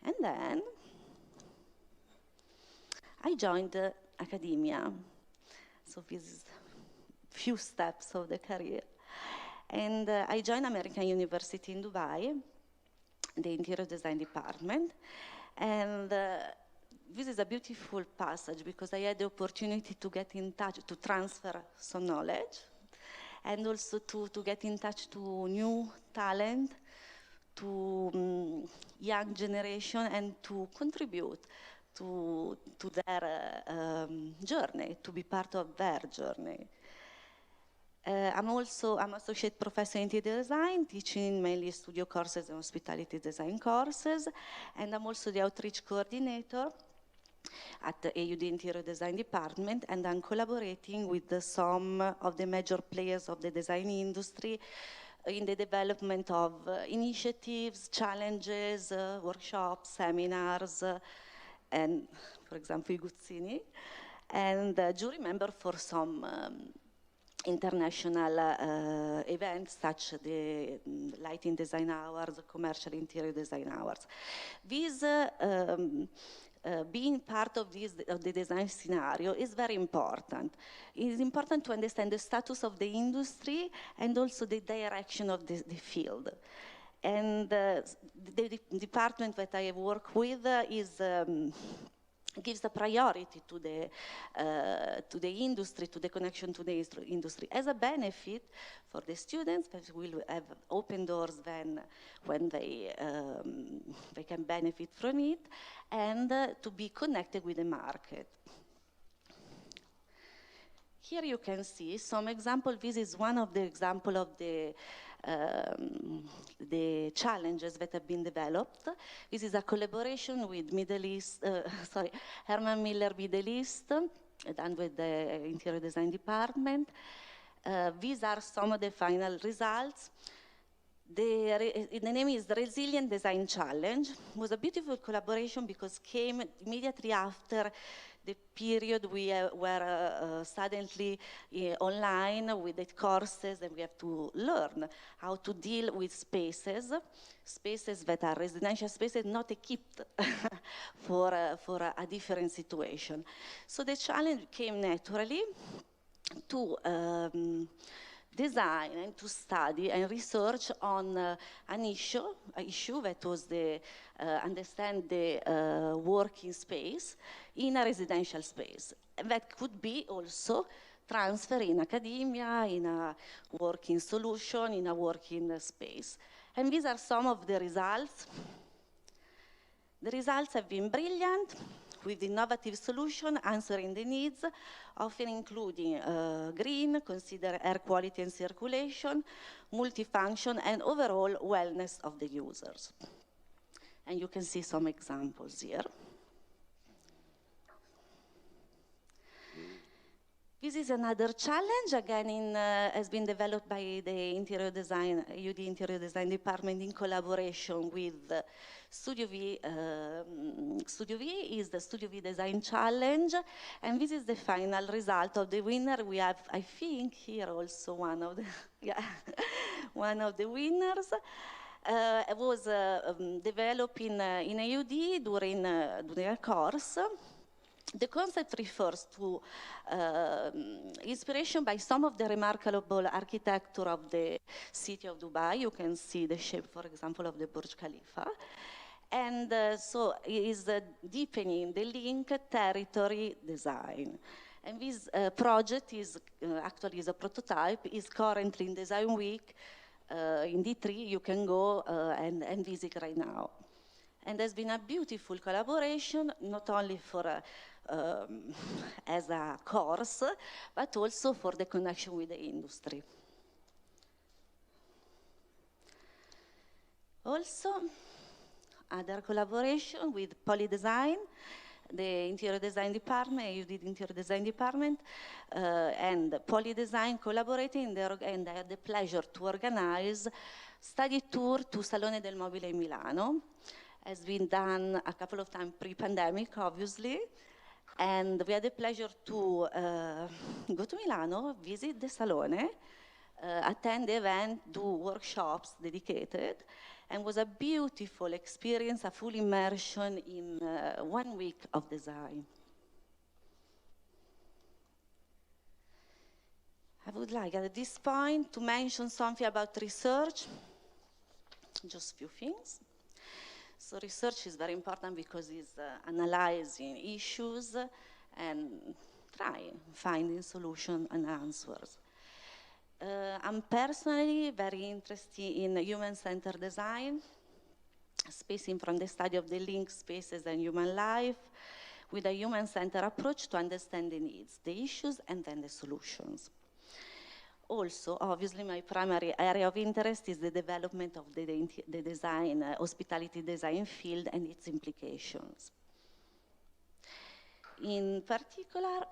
And then I joined academia. So this is few steps of the career. And I joined American University in Dubai, the interior design department. And this is a beautiful passage because I had the opportunity to get in touch, to transfer some knowledge, and also to get in touch to new talent to young generation and to contribute to their journey, to be part of their journey. I'm associate professor in interior design, teaching mainly studio courses and hospitality design courses, and I'm also the outreach coordinator at the AUD Interior Design Department, and I'm collaborating with some of the major players of the design industry in the development of initiatives, challenges, workshops, seminars, and, for example, Guzzini, and jury member for some international events such as the Lighting Design Awards, Commercial Interior Design Awards. These being part of the design scenario is very important. It is important to understand the status of the industry and also the direction of the field. And the department that I work with gives the priority to the industry, to the connection to the industry, as a benefit for the students that will have open doors then when they can benefit from it, and to be connected with the market. Here you can see some example. This is one of the example of the challenges that have been developed. This is a collaboration with Herman Miller Middle East, done with the Interior Design Department. These are some of the final results. The name is the Resilient Design Challenge. It was a beautiful collaboration because came immediately after the period we were suddenly online with the courses, and we have to learn how to deal with spaces that are residential spaces not equipped for a different situation. So the challenge came naturally to design and to study and research on an issue that was understand the working space in a residential space. That could be also transferred in academia, in a working solution, in a working space. And these are some of the results. The results have been brilliant, with innovative solutions answering the needs, often including green, consider air quality and circulation, multifunction, and overall wellness of the users. And you can see some examples here. This is another challenge, again, has been developed by the Interior Design, UD Interior Design Department in collaboration with Studio V. Studio V is the Studio V Design Challenge, and this is the final result of the winner. We have, I think, here also one of the, one of the winners. It was developed in AUD during a course. The concept refers to inspiration by some of the remarkable architecture of the city of Dubai. You can see the shape, for example, of the Burj Khalifa. And so it is deepening the link territory design. And this project is actually is a prototype, is currently in Design Week. In D3, you can go and visit right now. And there's been a beautiful collaboration, not only for as a course, but also for the connection with the industry. Also, other collaboration with Polydesign, the Interior Design Department, you did Interior Design Department, and Polydesign collaborating, and I had the pleasure to organize study tour to Salone del Mobile in Milano. Has been done a couple of times pre-pandemic, obviously, and we had the pleasure to go to Milano, visit the Salone, attend the event, do workshops dedicated, and was a beautiful experience, a full immersion in 1 week of design. I would like at this point to mention something about research, just a few things. So research is very important because it's analyzing issues and finding solutions and answers. I'm personally very interested in human-centered design, spacing from the study of the linked spaces and human life, with a human-centered approach to understand the needs, the issues, and then the solutions. Also, obviously, my primary area of interest is the development of the design, hospitality design field and its implications. In particular,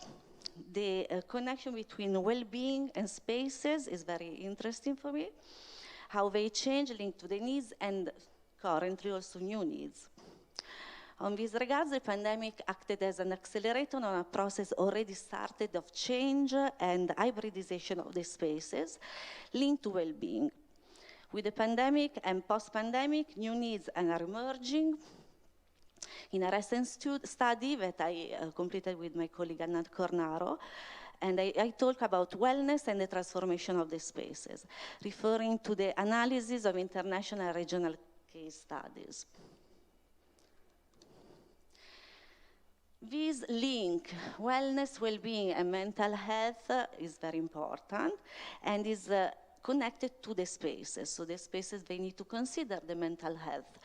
the connection between well-being and spaces is very interesting for me, how they change linked to the needs and currently also new needs. On this regard, the pandemic acted as an accelerator on a process already started of change and hybridization of the spaces linked to well-being. With the pandemic and post-pandemic, new needs are emerging. In a recent study that I completed with my colleague Anna Cornaro, and I talk about wellness and the transformation of the spaces, referring to the analysis of international and regional case studies. This link, wellness, well-being, and mental health is very important and is connected to the spaces. So the spaces, they need to consider the mental health.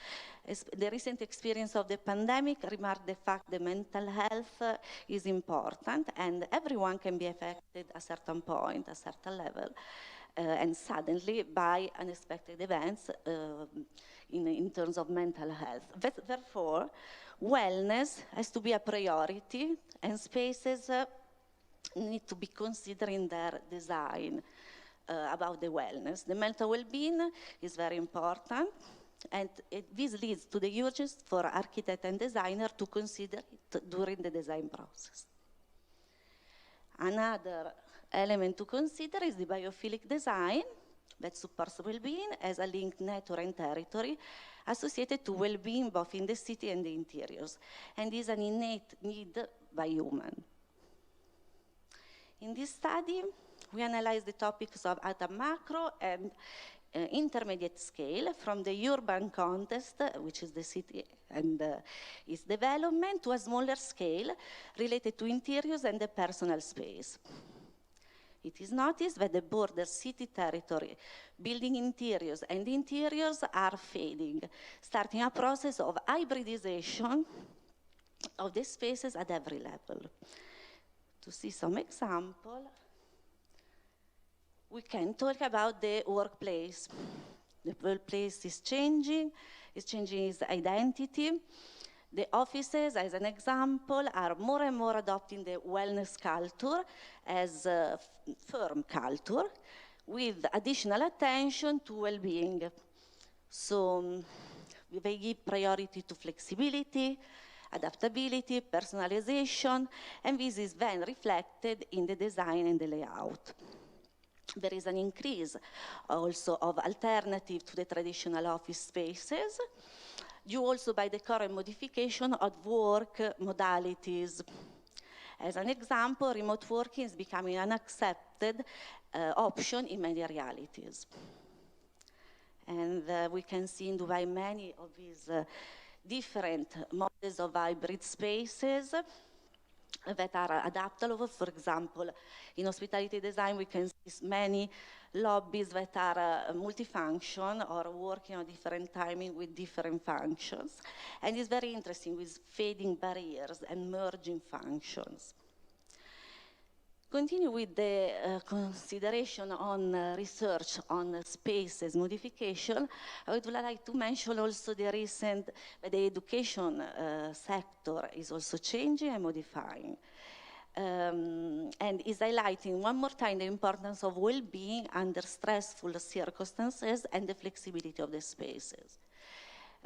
The recent experience of the pandemic remarked the fact that mental health is important and everyone can be affected at a certain point, a certain level, and suddenly by unexpected events in terms of mental health. Therefore, wellness has to be a priority and spaces need to be considered in their design about the wellness. The mental well-being is very important, and this leads to the urgency for architect and designer to consider it during the design process. Another element to consider is the biophilic design that supports well-being as a linked nature and territory associated to well-being both in the city and the interiors, and is an innate need by human. In this study, we analyze the topics at a macro and intermediate scale from the urban context, which is the city and its development, to a smaller scale related to interiors and the personal space. It is noticed that the border city territory, building interiors and interiors are fading, starting a process of hybridization of the spaces at every level. To see some example, we can talk about the workplace. The workplace is changing its identity. The offices, as an example, are more and more adopting the wellness culture as a firm culture with additional attention to well-being. So they give priority to flexibility, adaptability, personalization, and this is then reflected in the design and the layout. There is an increase also of alternative to the traditional office spaces, due also by the current modification of work modalities. As an example, remote working is becoming an accepted option in many realities. And we can see in Dubai many of these different models of hybrid spaces that are adaptable. For example, in hospitality design, we can see many lobbies that are multifunction or working on different timing with different functions. And it's very interesting with fading barriers and merging functions. Continue with the consideration on research on spaces modification. I would like to mention also the recent, the education sector is also changing and modifying. And is highlighting one more time the importance of well-being under stressful circumstances and the flexibility of the spaces.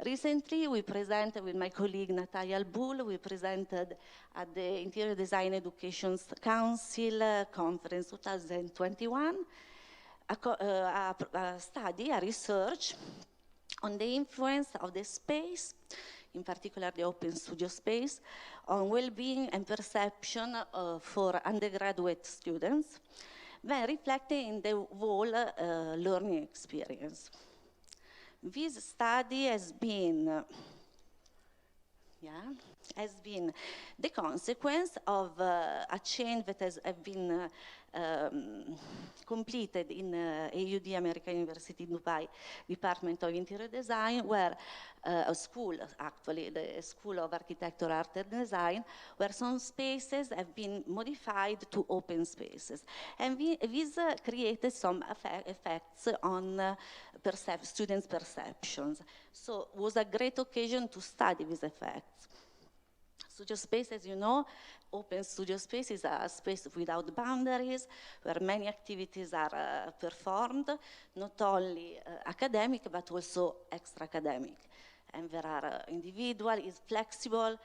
Recently, we presented with my colleague Natalia Alboul, we presented at the Interior Design Education Council Conference 2021, a study, a research on the influence of the space, in particular the open studio space, on well-being and perception for undergraduate students, then reflecting in the whole learning experience. This study has been has been the consequence of a change that has been completed in AUD, American University in Dubai, Department of Interior Design, where a school, actually, the School of Architecture, Art and Design, where some spaces have been modified to open spaces. And this created some effects on students' perceptions. So it was a great occasion to study these effects. Studio space, as you know, open studio space is a space without boundaries, where many activities are performed, not only academic, but also extra-academic. And there are individual, it's flexible,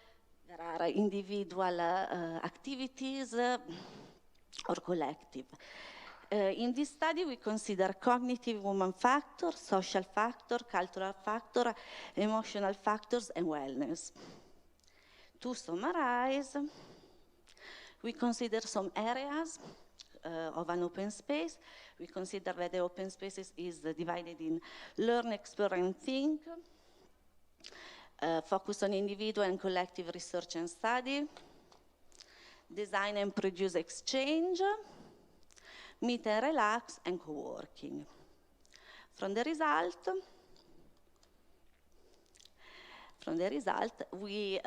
there are individual activities or collective. In this study, we consider cognitive human factor, social factor, cultural factor, emotional factors, and wellness. To summarize, we consider some areas of an open space. We consider that the open spaces is divided in learn, explore, and think, focus on individual and collective research and study, design and produce exchange, meet and relax, and co-working. From the result, we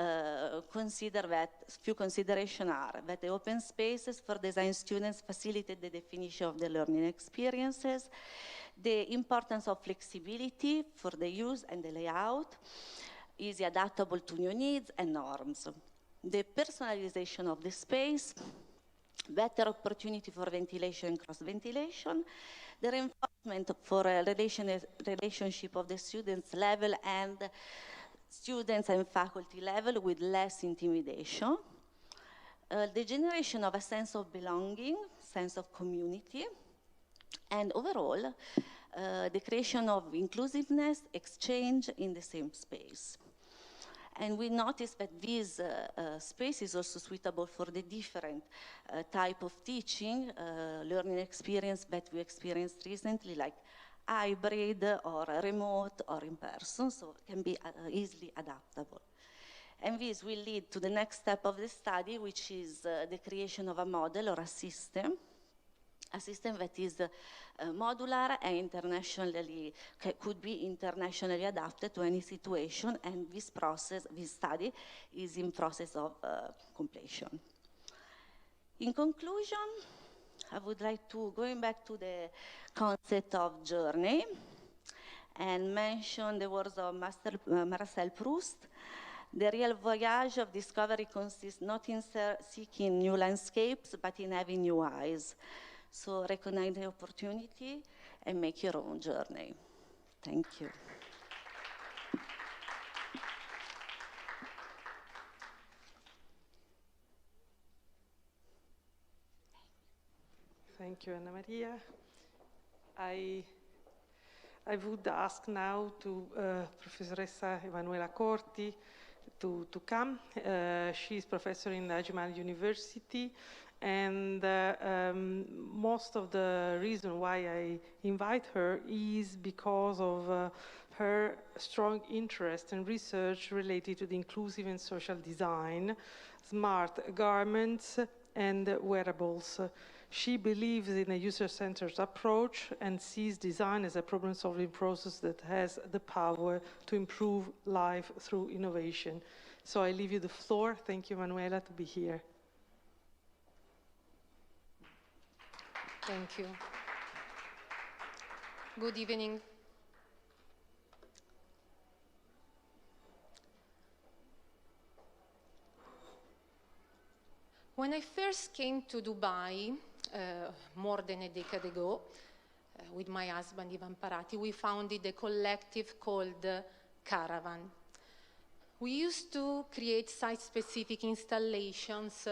consider that few considerations are that the open spaces for design students facilitate the definition of the learning experiences, the importance of flexibility for the use and the layout, easy adaptable to new needs and norms, the personalization of the space, better opportunity for ventilation and cross-ventilation, the reinforcement for a relationship of the students level and students and faculty level with less intimidation, the generation of a sense of belonging, sense of community, and overall, the creation of inclusiveness, exchange in the same space. And we noticed that this space is also suitable for the different type of teaching, learning experience that we experienced recently, like hybrid or remote or in person, so it can be easily adaptable. And this will lead to the next step of the study, which is the creation of a model or a system that is modular and internationally, could be internationally adapted to any situation, and this study is in process of completion. In conclusion, I would like to, going back to the concept of journey, and mention the words of Marcel Proust. The real voyage of discovery consists not in seeking new landscapes, but in having new eyes. So recognize the opportunity and make your own journey. Thank you. Thank you, Anna Maria. I would ask now to Professoressa Emanuela Corti to come. She is professor in Agimani University, and most of the reason why I invite her is because of her strong interest in research related to the inclusive and social design, smart garments, and wearables. She believes in a user-centered approach and sees design as a problem-solving process that has the power to improve life through innovation. So I leave you the floor. Thank you, Manuela, to be here. Thank you. Good evening. When I first came to Dubai, more than a decade ago, with my husband Ivan Parati, we founded a collective called Caravan. We used to create site-specific installations,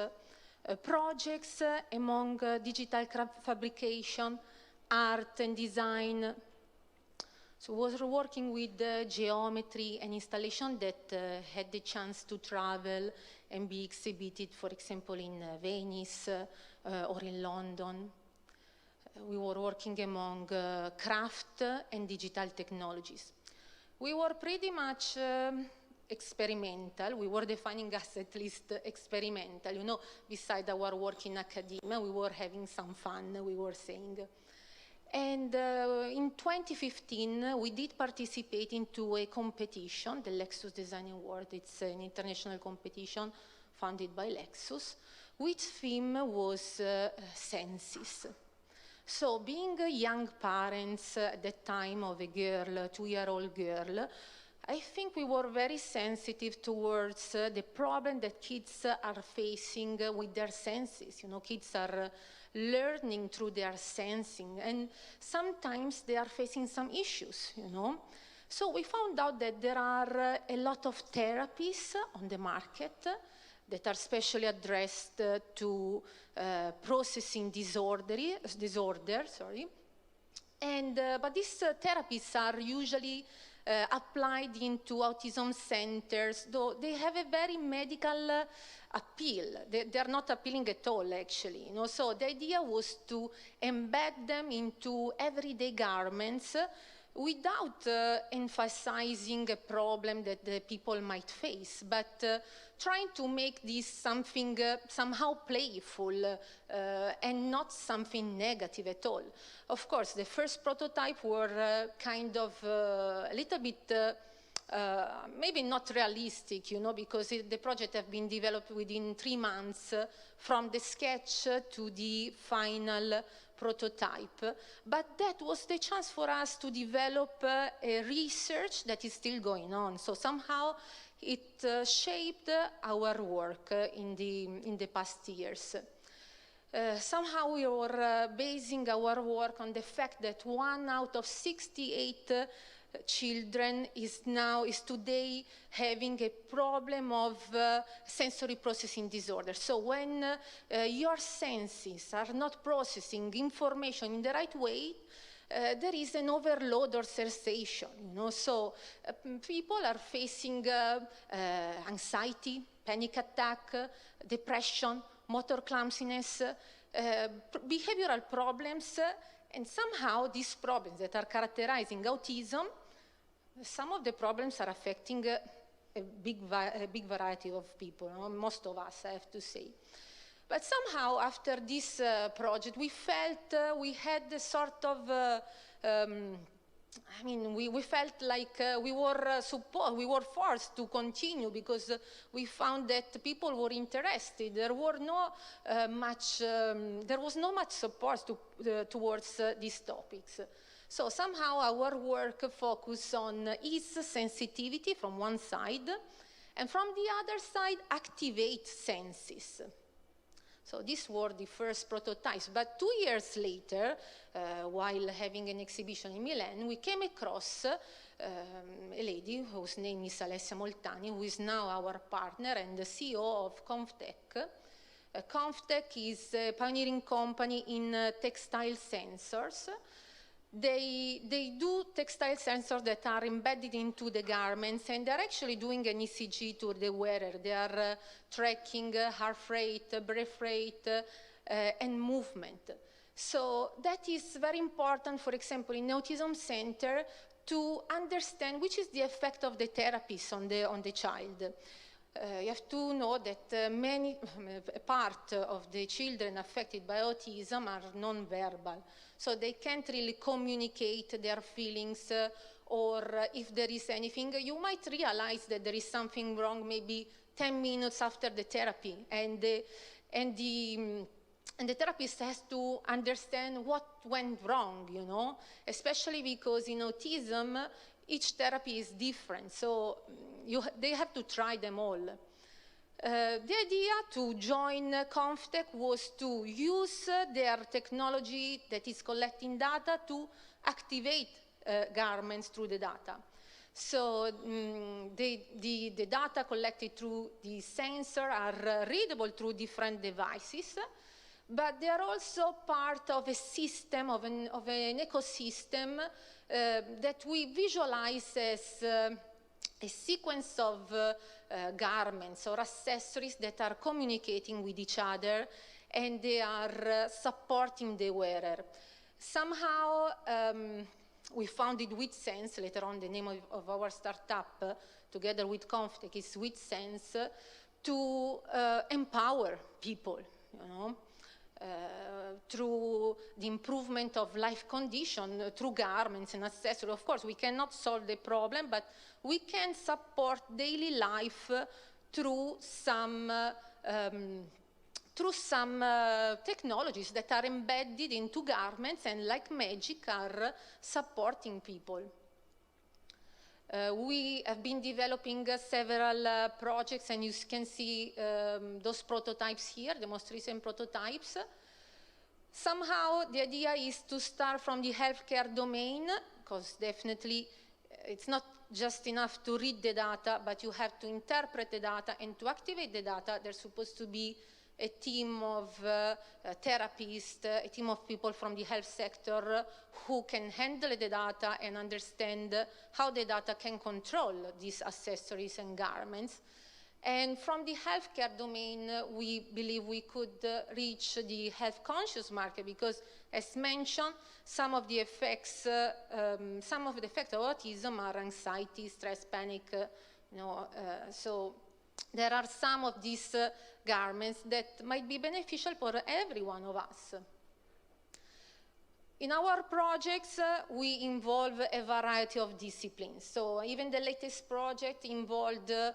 projects among digital craft fabrication, art and design. So we were working with geometry and installation that had the chance to travel and be exhibited, for example, in Venice or in London. We were working among craft and digital technologies. We were pretty much experimental. We were defining us at least experimental. You know, beside our work in academia, we were having some fun, we were saying. And in 2015, we did participate into a competition, the Lexus Design Award. It's an international competition funded by Lexus, which theme was senses. So being young parents at that time of a girl, a 2-year-old girl, I think we were very sensitive towards the problem that kids are facing with their senses. You know, kids are learning through their sensing, and sometimes they are facing some issues, you know. So we found out that there are a lot of therapies on the market that are specially addressed to processing disorder, and but these therapies are usually applied into autism centers, though they have a very medical appeal. They are not appealing at all, actually. You know? So the idea was to embed them into everyday garments without emphasizing a problem that the people might face, but trying to make this something somehow playful and not something negative at all. Of course, the first prototype were kind of a little bit maybe not realistic, you know, because the project have been developed within 3 months from the sketch to the final prototype. But that was the chance for us to develop a research that is still going on. So somehow it shaped our work in the past years. Somehow we were basing our work on the fact that 1 out of 68 children is today having a problem of sensory processing disorder. So when your senses are not processing information in the right way, there is an overload or sensation, you know. So people are facing anxiety, panic attack, depression, motor clumsiness, behavioral problems, and somehow these problems that are characterizing autism, some of the problems are affecting a big variety of people, you know, most of us, I have to say. But somehow, after this project, we felt we had a sort of, I mean, we felt like we were forced to continue because we found that people were interested. There was no much support towards these topics. So somehow our work focused on ease sensitivity from one side, and from the other side, activate senses. So these were the first prototypes. But 2 years later, while having an exhibition in Milan, we came across a lady whose name is Alessia Moltani, who is now our partner and the CEO of Conftec. Conftec is a pioneering company in textile sensors. They do textile sensors that are embedded into the garments, and they're actually doing an ECG to the wearer. They are tracking heart rate, breath rate, and movement. So that is very important, for example, in the autism center, to understand which is the effect of the therapies on the child. You have to know that many part of the children affected by autism are non-verbal. So they can't really communicate their feelings or if there is anything. You might realize that there is something wrong maybe 10 minutes after the therapy. And the therapist has to understand what went wrong, you know, especially because in autism, each therapy is different. So they have to try them all. The idea to join Conftec was to use their technology that is collecting data to activate garments through the data. So the data collected through the sensor are readable through different devices, but they are also part of a system, of an ecosystem that we visualize as a sequence of garments or accessories that are communicating with each other, and they are supporting the wearer. Somehow we founded with Sense, later on the name of our startup, together with Conftec, is with Sense, to empower people, you know, through the improvement of life condition, through garments and accessories. Of course, we cannot solve the problem, but we can support daily life through some technologies that are embedded into garments and, like magic, are supporting people. We have been developing several projects, and you can see those prototypes here, the most recent prototypes. Somehow the idea is to start from the healthcare domain, because definitely it's not just enough to read the data, but you have to interpret the data, and to activate the data there's supposed to be a team of therapists, a team of people from the health sector who can handle the data and understand how the data can control these accessories and garments. And from the healthcare domain, we believe we could reach the health-conscious market, because, as mentioned, some of the effects of autism are anxiety, stress, panic, you know, so there are some of these garments that might be beneficial for every one of us. In our projects, we involve a variety of disciplines. So even the latest project involved a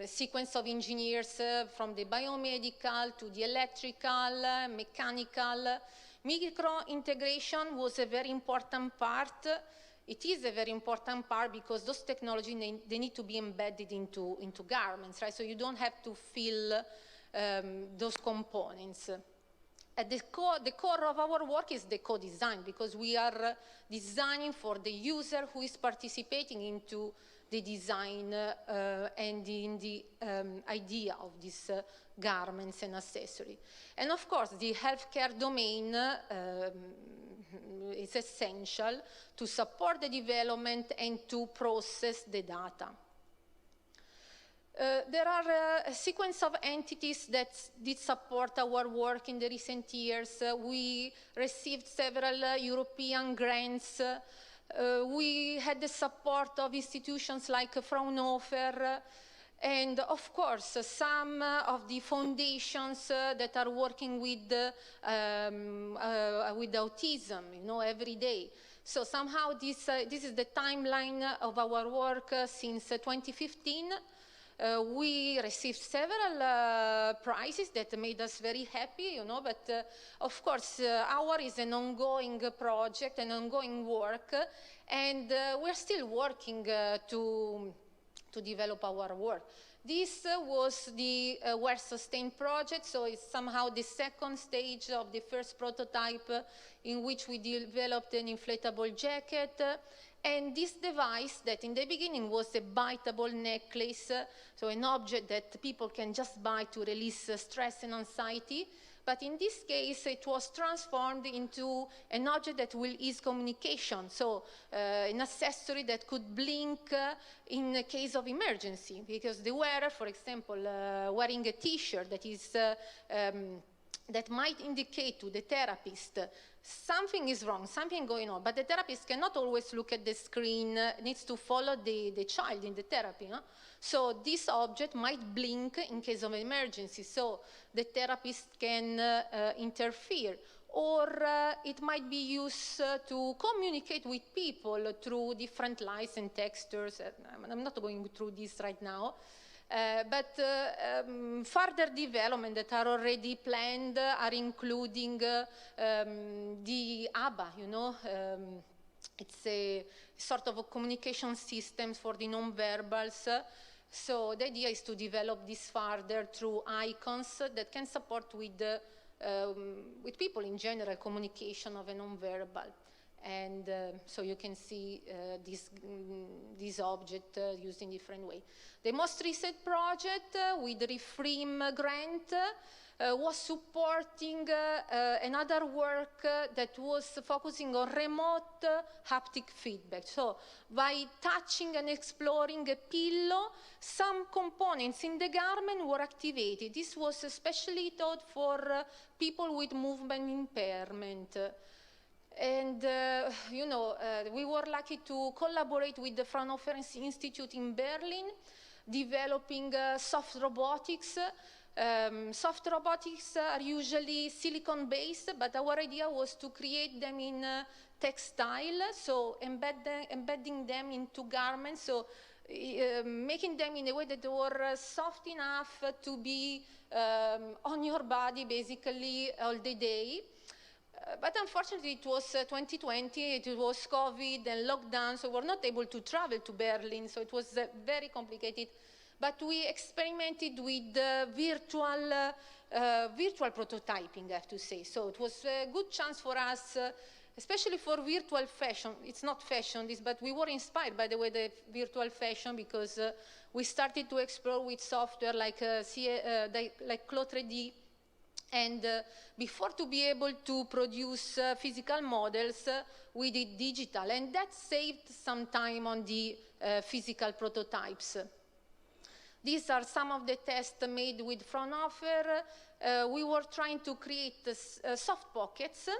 sequence of engineers from the biomedical to the electrical, mechanical. Micro-integration was a very important part. It is a very important part because those technologies, they need to be embedded into garments, right? So you don't have to fill those components. At the core of our work is the co-design, because we are designing for the user who is participating into the design and in the idea of these garments and accessories. And of course, the healthcare domain is essential to support the development and to process the data. There are a sequence of entities that did support our work in the recent years. We received several European grants. We had the support of institutions like Fraunhofer, and of course some of the foundations that are working with autism, you know, every day. So somehow this is the timeline of our work since 2015. We received several prizes that made us very happy, you know, but of course our is an ongoing project, an ongoing work, and we're still working to develop our work. This was the Wear Sustain project, so it's somehow the second stage of the first prototype in which we developed an inflatable jacket. And this device that in the beginning was a biteable necklace, so an object that people can just bite to release stress and anxiety, but in this case it was transformed into an object that will ease communication, so an accessory that could blink in a case of emergency, because the wearer, for example, wearing a t-shirt that is that might indicate to the therapist something is wrong, something going on, but the therapist cannot always look at the screen, needs to follow the child in the therapy. No? So this object might blink in case of emergency, so the therapist can interfere. Or it might be used to communicate with people through different lights and textures. I'm not going through this right now. But further development that are already planned are including the ABBA, you know, it's a sort of a communication system for the non-verbals. So the idea is to develop this further through icons that can support with people in general communication of a non-verbal. And so you can see this object used in different way. The most recent project with the REFREAM grant was supporting another work that was focusing on remote haptic feedback. So by touching and exploring a pillow, some components in the garment were activated. This was especially thought for people with movement impairment. And, we were lucky to collaborate with the Fraunhofer Institute in Berlin, developing soft robotics. Soft robotics are usually silicon-based, but our idea was to create them in textile, so embedding them into garments, so making them in a way that they were soft enough to be on your body basically all the day. But unfortunately, it was 2020, it was COVID and lockdown, so we were not able to travel to Berlin, so it was very complicated. But we experimented with virtual prototyping, I have to say. So it was a good chance for us, especially for virtual fashion. It's not fashion, but we were inspired by the way the virtual fashion, because we started to explore with software like Claude 3D. And before to be able to produce physical models, we did digital, and that saved some time on the physical prototypes. These are some of the tests made with Fraunhofer. We were trying to create soft pockets.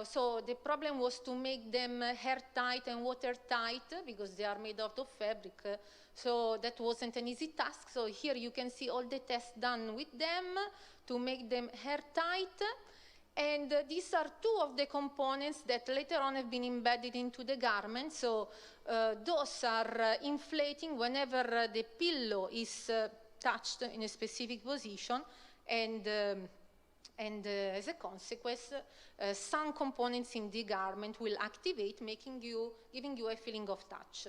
So the problem was to make them airtight and watertight, because they are made out of fabric. So that wasn't an easy task. So here you can see all the tests done with them to make them airtight. And these are two of the components that later on have been embedded into the garment. So those are inflating whenever the pillow is touched in a specific position. And as a consequence, some components in the garment will activate, giving you a feeling of touch.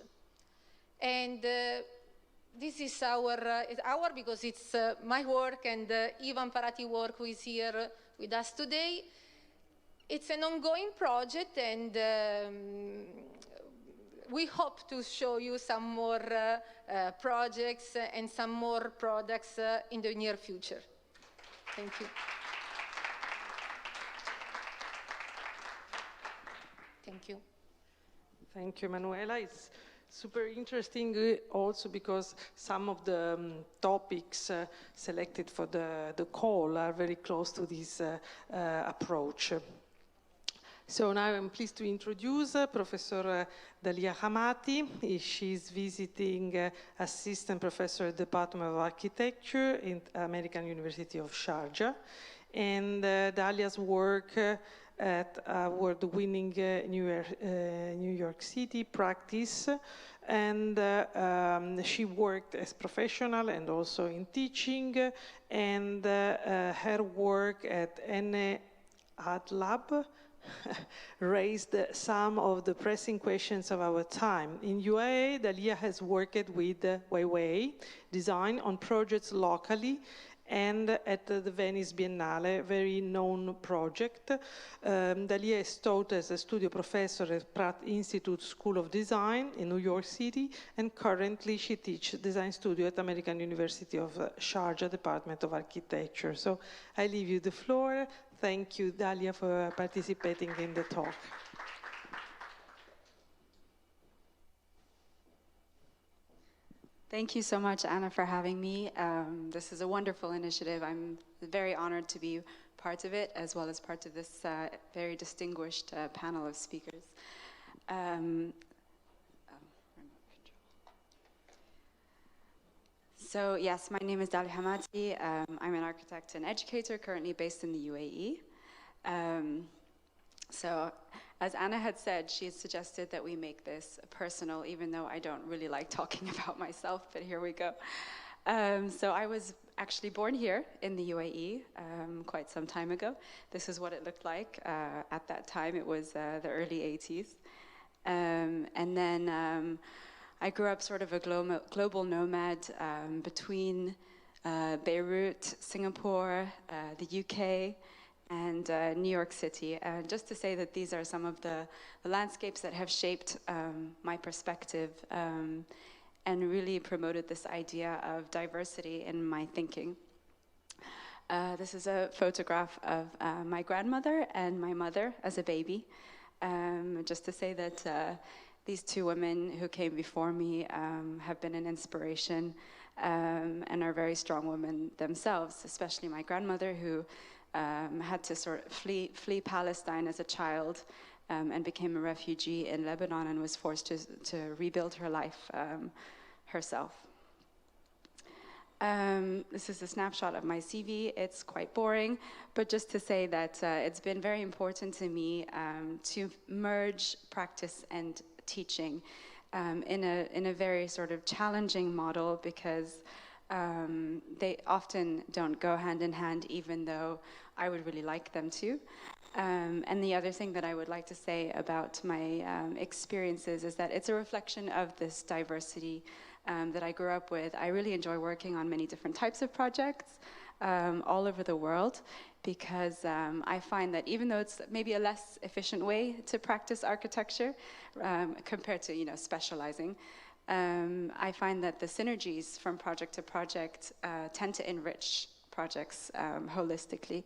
And this is our because it's my work and Ivan Parati work, who is here with us today. It's an ongoing project, and we hope to show you some more projects and some more products in the near future. Thank you. Thank you. Thank you, Manuela. It's super interesting also because some of the topics selected for the call are very close to this approach. So now I'm pleased to introduce Professor Dalia Hamati. She's visiting assistant professor at the Department of Architecture in American University of Sharjah. And Dalia's work at award-winning New York City practice, and she worked as professional and also in teaching, and her work at NAD raised some of the pressing questions of our time. In UAE, Dalia has worked with Weiwei design on projects locally and at the Venice Biennale, very known project. Dalia is taught as a studio professor at Pratt Institute School of Design in New York City, and currently she teaches design studio at American University of Sharjah Department of Architecture. So I leave you the floor. Thank you, Dalia, for participating in the talk. Thank you so much, Anna, for having me. This is a wonderful initiative. I'm very honored to be part of it, as well as part of this very distinguished panel of speakers. So yes, my name is Dalia Hamati. I'm an architect and educator currently based in the UAE. So as Anna had said, she had suggested that we make this personal, even though I don't really like talking about myself, but here we go. So I was actually born here in the UAE quite some time ago. This is what it looked like. At that time, it was the early 80s. And then I grew up sort of a global nomad between Beirut, Singapore, the UK, and New York City. Just to say that these are some of the landscapes that have shaped my perspective and really promoted this idea of diversity in my thinking. This is a photograph of my grandmother and my mother as a baby. Just to say that these two women who came before me have been an inspiration and are very strong women themselves, especially my grandmother, who had to sort of flee Palestine as a child and became a refugee in Lebanon and was forced to rebuild her life herself. This is a snapshot of my CV. It's quite boring, but just to say that it's been very important to me to merge practice and teaching in a very sort of challenging model, because they often don't go hand in hand, even though I would really like them to. And the other thing that I would like to say about my experiences is that it's a reflection of this diversity that I grew up with. I really enjoy working on many different types of projects all over the world, because I find that even though it's maybe a less efficient way to practice architecture compared to, specializing, I find that the synergies from project to project tend to enrich projects holistically.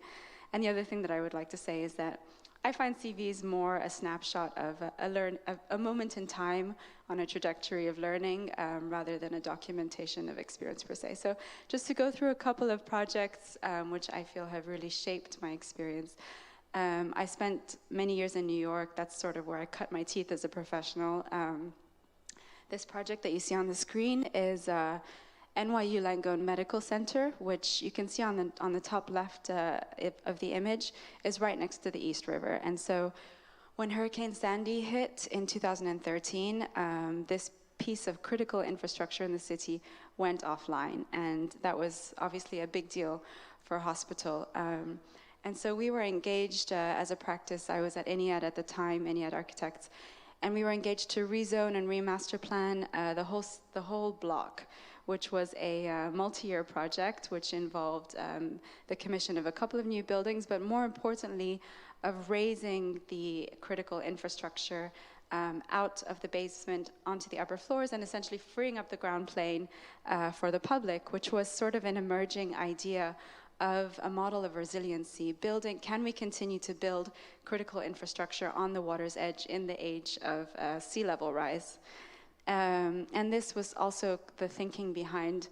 And the other thing that I would like to say is that I find CVs more a snapshot of a moment in time on a trajectory of learning rather than a documentation of experience per se. So just to go through a couple of projects which I feel have really shaped my experience. I spent many years in New York. That's sort of where I cut my teeth as a professional. This project that you see on the screen is NYU Langone Medical Center, which you can see on the top left of the image, is right next to the East River. And so when Hurricane Sandy hit in 2013, this piece of critical infrastructure in the city went offline. And that was obviously a big deal for a hospital. And so we were engaged as a practice. I was at INEAD at the time, INEAD Architects, and we were engaged to rezone and remaster plan the whole block, which was a multi-year project which involved the commission of a couple of new buildings, but more importantly, of raising the critical infrastructure out of the basement onto the upper floors and essentially freeing up the ground plane for the public, which was sort of an emerging idea of a model of resiliency. Can we continue to build critical infrastructure on the water's edge in the age of sea level rise? And this was also the thinking behind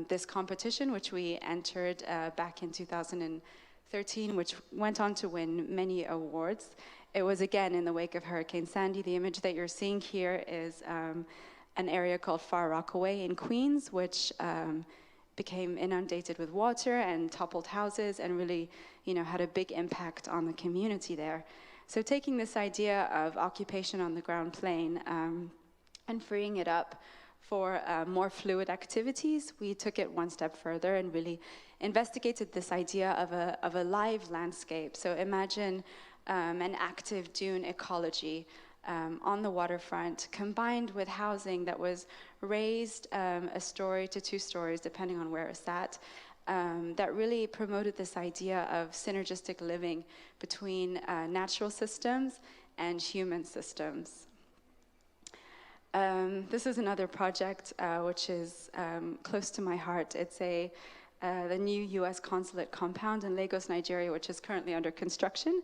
this competition, which we entered back in 2013, which went on to win many awards. It was again in the wake of Hurricane Sandy. The image that you're seeing here is an area called Far Rockaway in Queens, which became inundated with water and toppled houses and really, had a big impact on the community there. So taking this idea of occupation on the ground plane and freeing it up for more fluid activities, we took it one step further and really investigated this idea of a live landscape. So imagine an active dune ecology on the waterfront, combined with housing that was raised a story to 2 stories, depending on where it sat, that really promoted this idea of synergistic living between natural systems and human systems. This is another project which is close to my heart. It's the new US consulate compound in Lagos, Nigeria, which is currently under construction.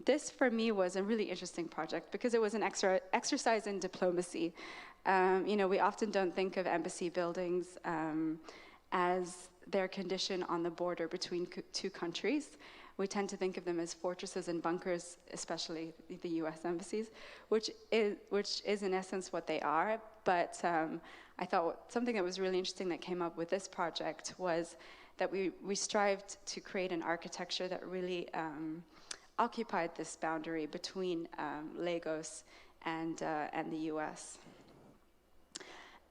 This, for me, was a really interesting project because it was an exercise in diplomacy. We often don't think of embassy buildings as their condition on the border between 2 countries. We tend to think of them as fortresses and bunkers, especially the US embassies, which is in essence what they are. But I thought something that was really interesting that came up with this project was that we strived to create an architecture that really occupied this boundary between Lagos and the US.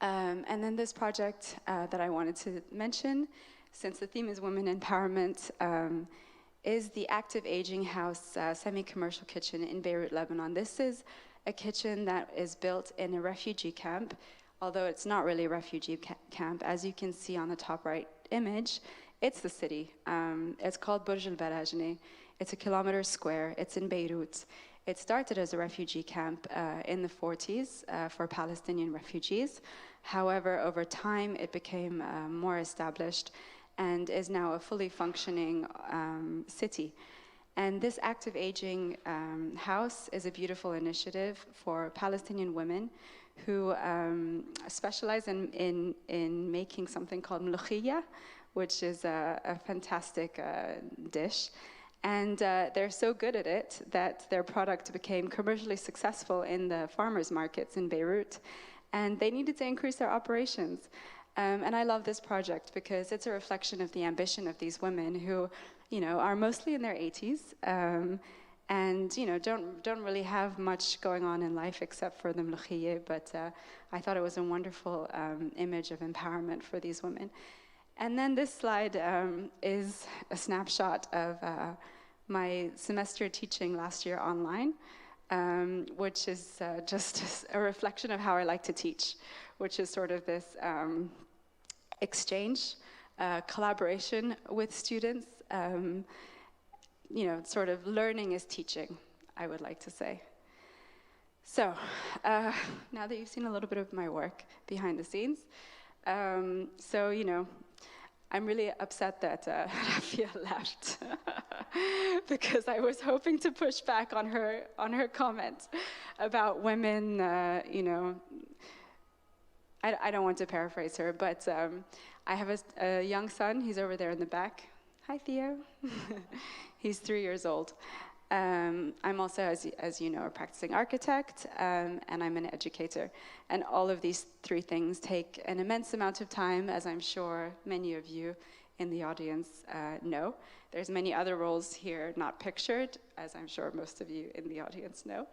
And then this project that I wanted to mention, since the theme is women empowerment, is the Active Aging House semi-commercial kitchen in Beirut, Lebanon. This is a kitchen that is built in a refugee camp, although it's not really a refugee camp. As you can see on the top right image, it's the city. It's called Burj al-Barajne. It's 1 kilometer square. It's in Beirut. It started as a refugee camp in the 40s for Palestinian refugees. However, over time, it became more established and is now a fully functioning city. And this active aging house is a beautiful initiative for Palestinian women who specialize in making something called mlokhia, which is a fantastic dish. And they're so good at it that their product became commercially successful in the farmers' markets in Beirut. And they needed to increase their operations. And I love this project because it's a reflection of the ambition of these women who, are mostly in their 80s and, don't really have much going on in life except for the mlokhiyeh. But I thought it was a wonderful image of empowerment for these women. And then this slide is a snapshot of my semester teaching last year online, which is just a reflection of how I like to teach, which is sort of this exchange, collaboration with students, sort of learning is teaching, I would like to say. So, now that you've seen a little bit of my work behind the scenes, I'm really upset that Rafia left because I was hoping to push back on her comment about women. I don't want to paraphrase her, but I have a young son. He's over there in the back. Hi, Theo. He's 3 years old. I'm also, as you know, a practicing architect, and I'm an educator. And all of these three things take an immense amount of time, as I'm sure many of you in the audience know. There's many other roles here not pictured, as I'm sure most of you in the audience know.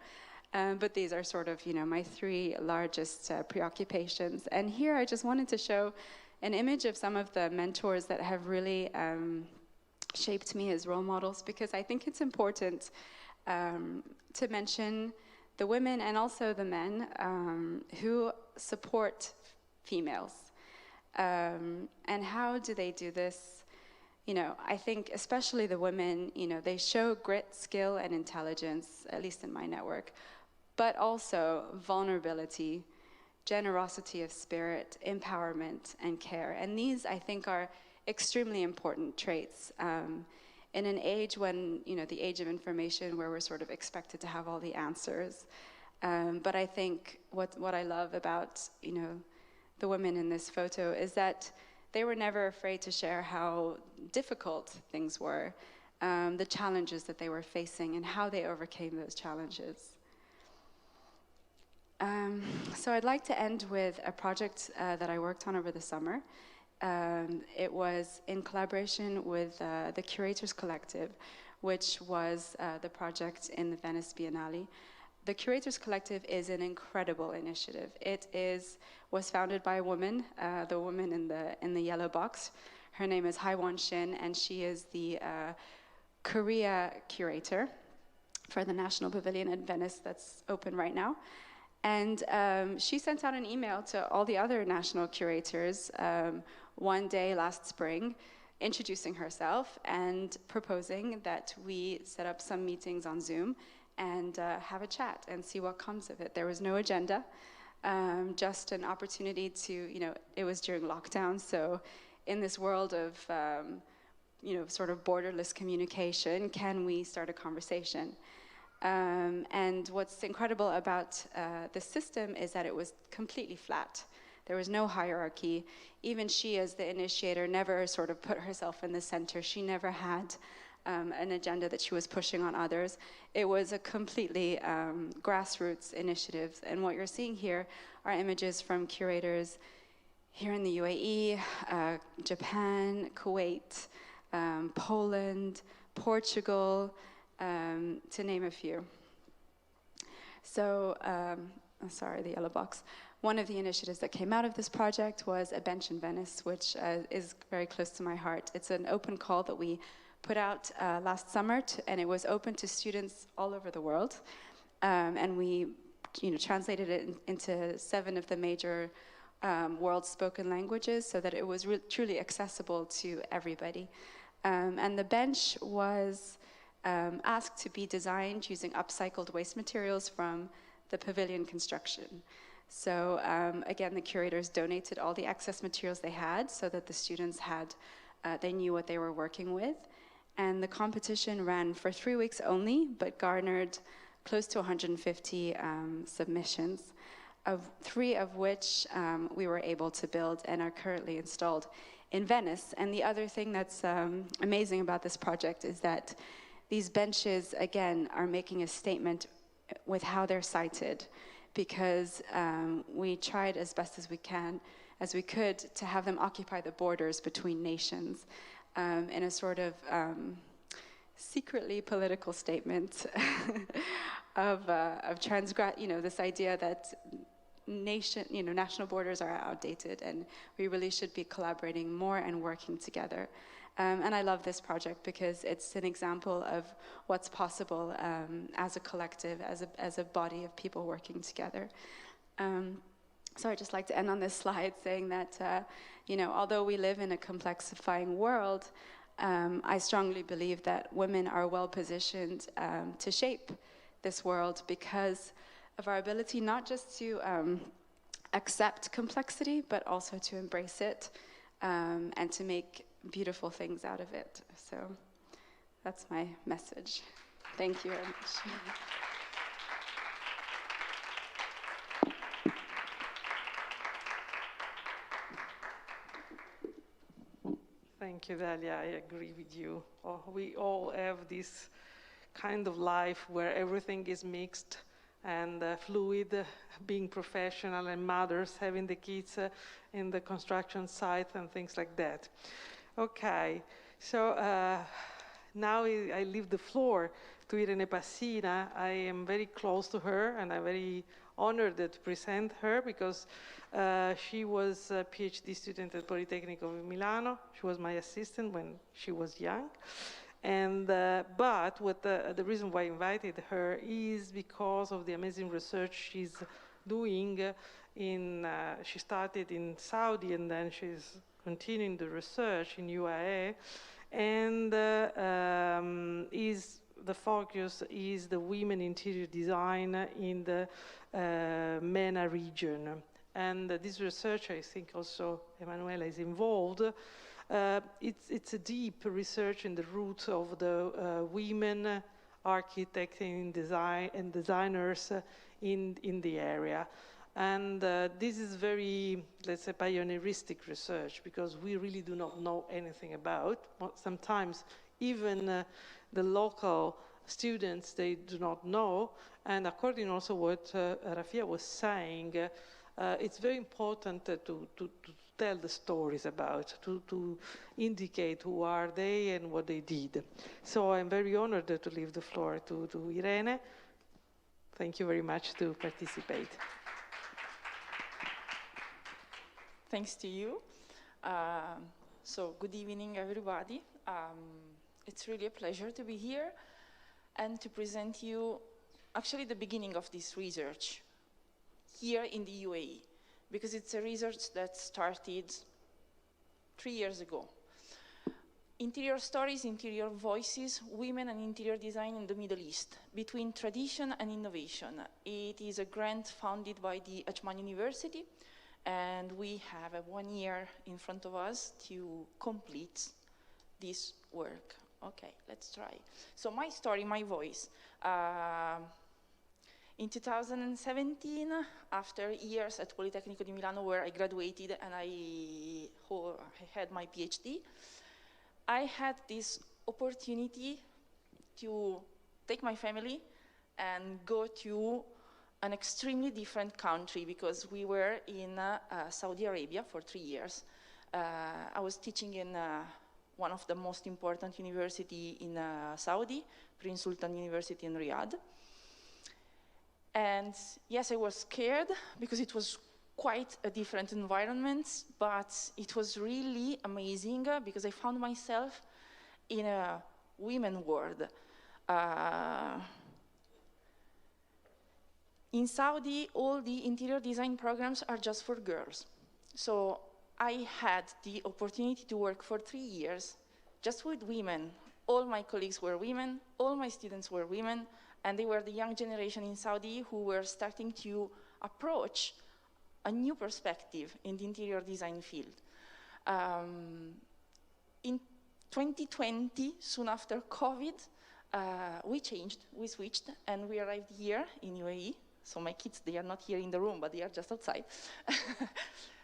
But these are sort of, my three largest preoccupations. And here I just wanted to show an image of some of the mentors that have really shaped me as role models, because I think it's important to mention the women and also the men who support females. And how do they do this? I think especially the women, they show grit, skill, and intelligence, at least in my network, but also vulnerability, generosity of spirit, empowerment, and care. And these, I think, are extremely important traits in an age when, the age of information, where we're sort of expected to have all the answers. But I think what I love about, the women in this photo is that they were never afraid to share how difficult things were, the challenges that they were facing, and how they overcame those challenges. So I'd like to end with a project that I worked on over the summer. It was in collaboration with the Curators Collective, which was the project in the Venice Biennale. The Curators Collective is an incredible initiative. It was founded by a woman, the woman in the yellow box. Her name is Haiwan Shin, and she is the Korea curator for the National Pavilion in Venice that's open right now. And she sent out an email to all the other national curators one day last spring, introducing herself and proposing that we set up some meetings on Zoom and have a chat and see what comes of it. There was no agenda, just an opportunity to, it was during lockdown, so in this world of, sort of borderless communication, can we start a conversation? And what's incredible about the system is that it was completely flat. There was no hierarchy. Even she, as the initiator, never sort of put herself in the center. She never had an agenda that she was pushing on others. It was a completely grassroots initiative. And what you're seeing here are images from curators here in the UAE, Japan, Kuwait, Poland, Portugal, to name a few. So, sorry, the yellow box. One of the initiatives that came out of this project was a bench in Venice, which is very close to my heart. It's an open call that we put out last summer, and it was open to students all over the world. And we, translated it into 7 of the major world spoken languages so that it was truly accessible to everybody. And the bench was asked to be designed using upcycled waste materials from the pavilion construction. So again, the curators donated all the excess materials they had so that the students had, they knew what they were working with. And the competition ran for 3 weeks only, but garnered close to 150 submissions, 3 of which we were able to build and are currently installed in Venice. And the other thing that's amazing about this project is that these benches, again, are making a statement with how they're sited, because we tried as best as we could, to have them occupy the borders between nations in a sort of secretly political statement of this idea that national borders are outdated, and we really should be collaborating more and working together. And I love this project because it's an example of what's possible as a collective, as a body of people working together. So I'd just like to end on this slide saying that, although we live in a complexifying world, I strongly believe that women are well positioned to shape this world because of our ability not just to accept complexity, but also to embrace it and to make beautiful things out of it. So that's my message. Thank you very much. Thank you, Dalia. I agree with you. We all have this kind of life where everything is mixed and fluid, being professional and mothers, having the kids in the construction site and things like that. Okay, so now I leave the floor to Irene Passina. I am very close to her and I'm very honored to present her because she was a PhD student at Politecnico of Milano. She was my assistant when she was young. And but the reason why I invited her is because of the amazing research she's doing. She started in Saudi and then she's continuing the research in UAE. And the focus is the women interior design in the MENA region. And this research, I think also Emanuela is involved. It's a deep research in the roots of the women architects and designers in the area. And this is very, let's say, pioneeristic research because we really do not know anything about. Sometimes even the local students, they do not know. And according also what Rafia was saying, it's very important to tell the stories about, to indicate who are they and what they did. So I'm very honored to leave the floor to Irene. Thank you very much to participate. Thanks to you. So good evening, everybody. It's really a pleasure to be here and to present you actually the beginning of this research here in the UAE, because it's a research that started 3 years ago. Interior stories, interior voices, women and interior design in the Middle East, between tradition and innovation. It is a grant funded by the Ajman University, and we have 1 year in front of us to complete this work. Okay, let's try. So my story, my voice. In 2017, after years at Politecnico di Milano, where I graduated and I had my PhD, I had this opportunity to take my family and go to an extremely different country because we were in Saudi Arabia for 3 years. I was teaching in one of the most important universities in Saudi, Prince Sultan University in Riyadh. And yes, I was scared because it was quite a different environment, but it was really amazing because I found myself in a women world. In Saudi, all the interior design programs are just for girls. So I had the opportunity to work for 3 years just with women. All my colleagues were women, all my students were women, and they were the young generation in Saudi who were starting to approach a new perspective in the interior design field. In 2020, soon after COVID, we switched, and we arrived here in UAE. So my kids, they are not here in the room, but they are just outside.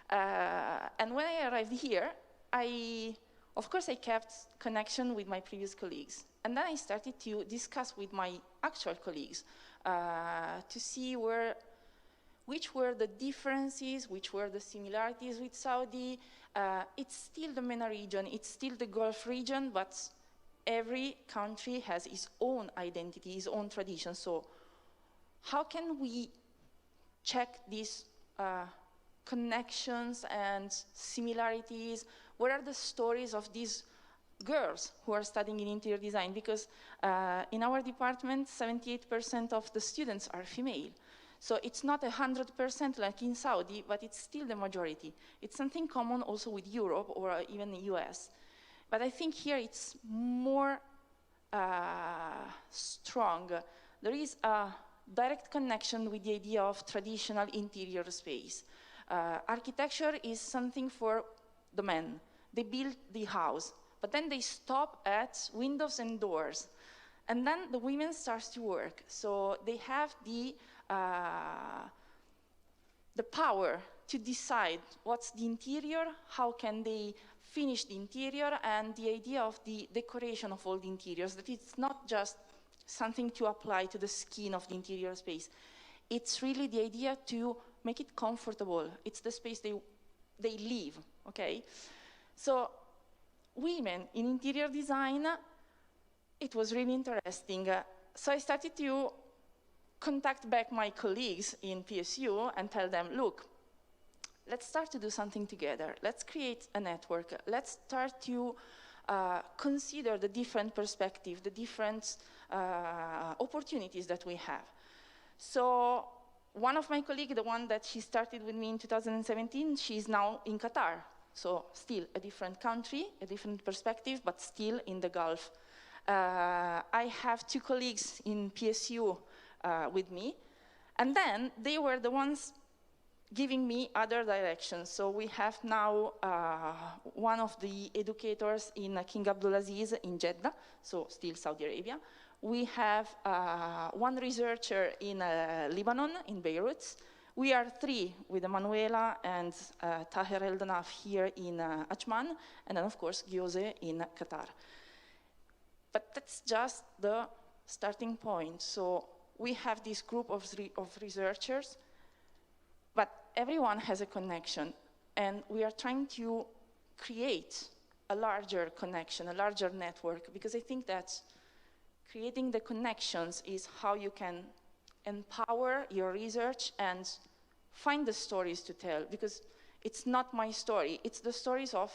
And when I arrived here, I Of course, I kept connection with my previous colleagues. And then I started to discuss with my actual colleagues to see which were the differences, which were the similarities with Saudi. It's still the MENA region, it's still the Gulf region, but every country has its own identity, its own tradition. So how can we check these connections and similarities? What are the stories of these girls who are studying in interior design? Because in our department, 78% of the students are female. So it's not 100% like in Saudi, but it's still the majority. It's something common also with Europe or even the US. But I think here it's more strong. There is a direct connection with the idea of traditional interior space. Architecture is something for the men. They build the house, but then they stop at windows and doors. And then the women start to work. So they have the power to decide what's the interior, how can they finish the interior, and the idea of the decoration of all the interiors, that it's not just something to apply to the skin of the interior space. It's really the idea to make it comfortable. It's the space they live, okay? So women in interior design, it was really interesting. So I started to contact back my colleagues in PSU and tell them, look, let's start to do something together. Let's create a network. Let's start to consider the different perspectives, the different opportunities that we have. So one of my colleagues, the one that she started with me in 2017, she's now in Qatar. So still a different country, a different perspective, but still in the Gulf. I have two colleagues in PSU with me, and then they were the ones giving me other directions. So we have now one of the educators in King Abdulaziz in Jeddah, so still Saudi Arabia. We have one researcher in Lebanon, in Beirut. We are three with Emanuela and Taher Eldanaf here in Ajman, and then of course Gyose in Qatar. But that's just the starting point. So we have this group of researchers, but everyone has a connection, and we are trying to create a larger connection, a larger network, because I think that creating the connections is how you can empower your research and find the stories to tell, because it's not my story, it's the stories of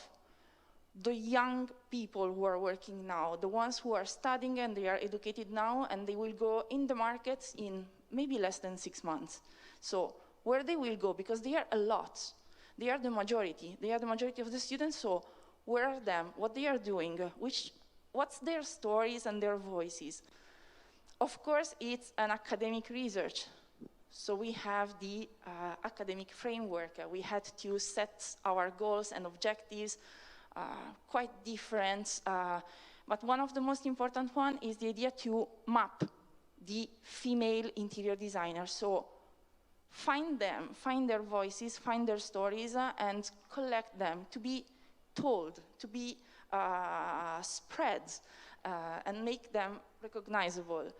the young people who are working now, the ones who are studying and they are educated now, and they will go in the markets in maybe less than 6 months. So where they will go, because they are a lot. They are the majority. They are the majority of the students, so where are them, what they are doing, what's their stories and their voices. Of course, it's an academic research. So we have the academic framework. We had to set our goals and objectives, quite different. But one of the most important one is the idea to map the female interior designers. So find them, find their voices, find their stories, and collect them to be told, to be spread, and make them recognizable.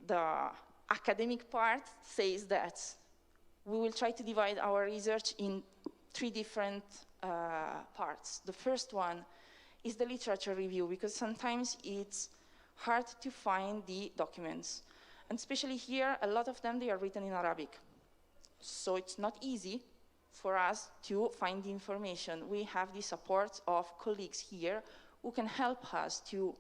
The academic part says that we will try to divide our research in 3 different parts. The first one is the literature review, because sometimes it's hard to find the documents. And especially here, a lot of them, they are written in Arabic. So it's not easy for us to find the information. We have the support of colleagues here who can help us to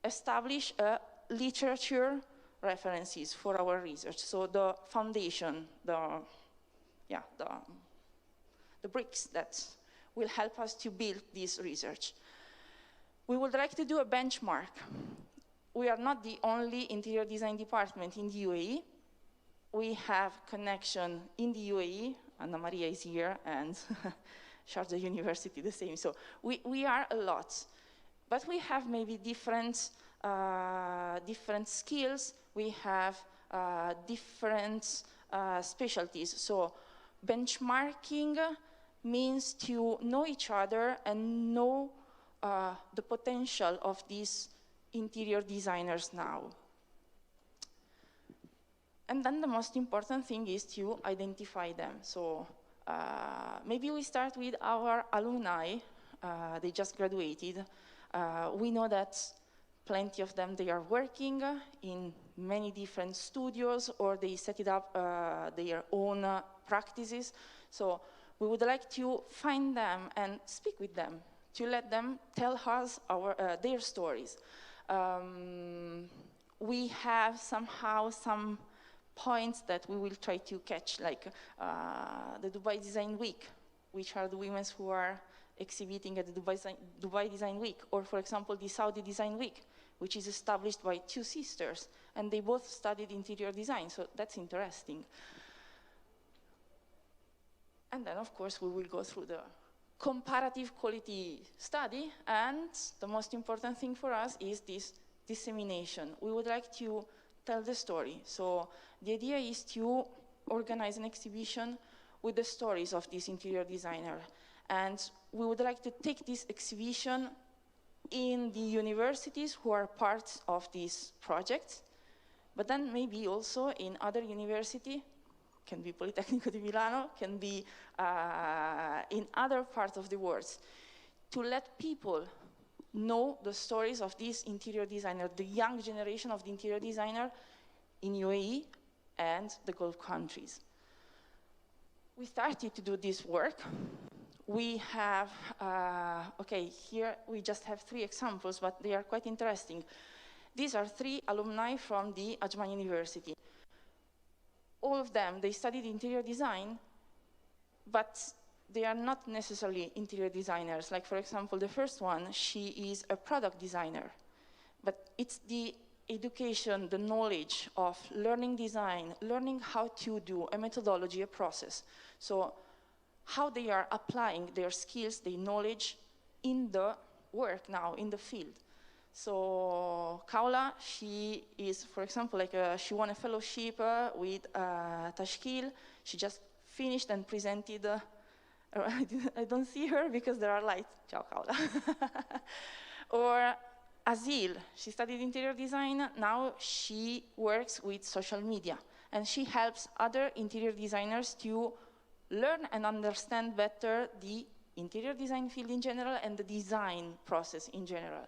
establish a literature references for our research. So the foundation, the bricks that will help us to build this research. We would like to do a benchmark. We are not the only interior design department in the UAE. We have connection in the UAE. Anna Maria is here, and Sharjah University the same. So we are a lot, but we have maybe different skills. We have different specialties. So benchmarking means to know each other and know the potential of these interior designers now. And then the most important thing is to identify them. So maybe we start with our alumni. They just graduated. We know that plenty of them, they are working in many different studios, or they set it up their own practices. So we would like to find them and speak with them, to let them tell us their stories. We have somehow some points that we will try to catch, like the Dubai Design Week, which are the women who are exhibiting at the Dubai Design Week, or for example the Saudi Design Week, which is established by two sisters, and they both studied interior design, so that's interesting. And then of course we will go through the comparative quality study, and the most important thing for us is this dissemination. We would like to tell the story, so the idea is to organize an exhibition with the stories of this interior designer, and we would like to take this exhibition in the universities who are part of this project, but then maybe also in other universities, can be Politecnico di Milano, can be in other parts of the world, to let people know the stories of this interior designer, the young generation of the interior designer in UAE and the Gulf countries. We started to do this work. We have, okay, here we just have 3 examples, but they are quite interesting. These are 3 alumni from the Ajman University. All of them, they studied interior design, but they are not necessarily interior designers. Like, for example, the first one, she is a product designer, but it's the education, the knowledge of learning design, learning how to do a methodology, a process. So how they are applying their skills, their knowledge in the work now, in the field. So Kaula, she is, for example, like she won a fellowship with Tashkil. She just finished and presented, I don't see her because there are lights. Ciao, Kaula. Or Azil, she studied interior design. Now she works with social media, and she helps other interior designers to learn and understand better the interior design field in general and the design process in general.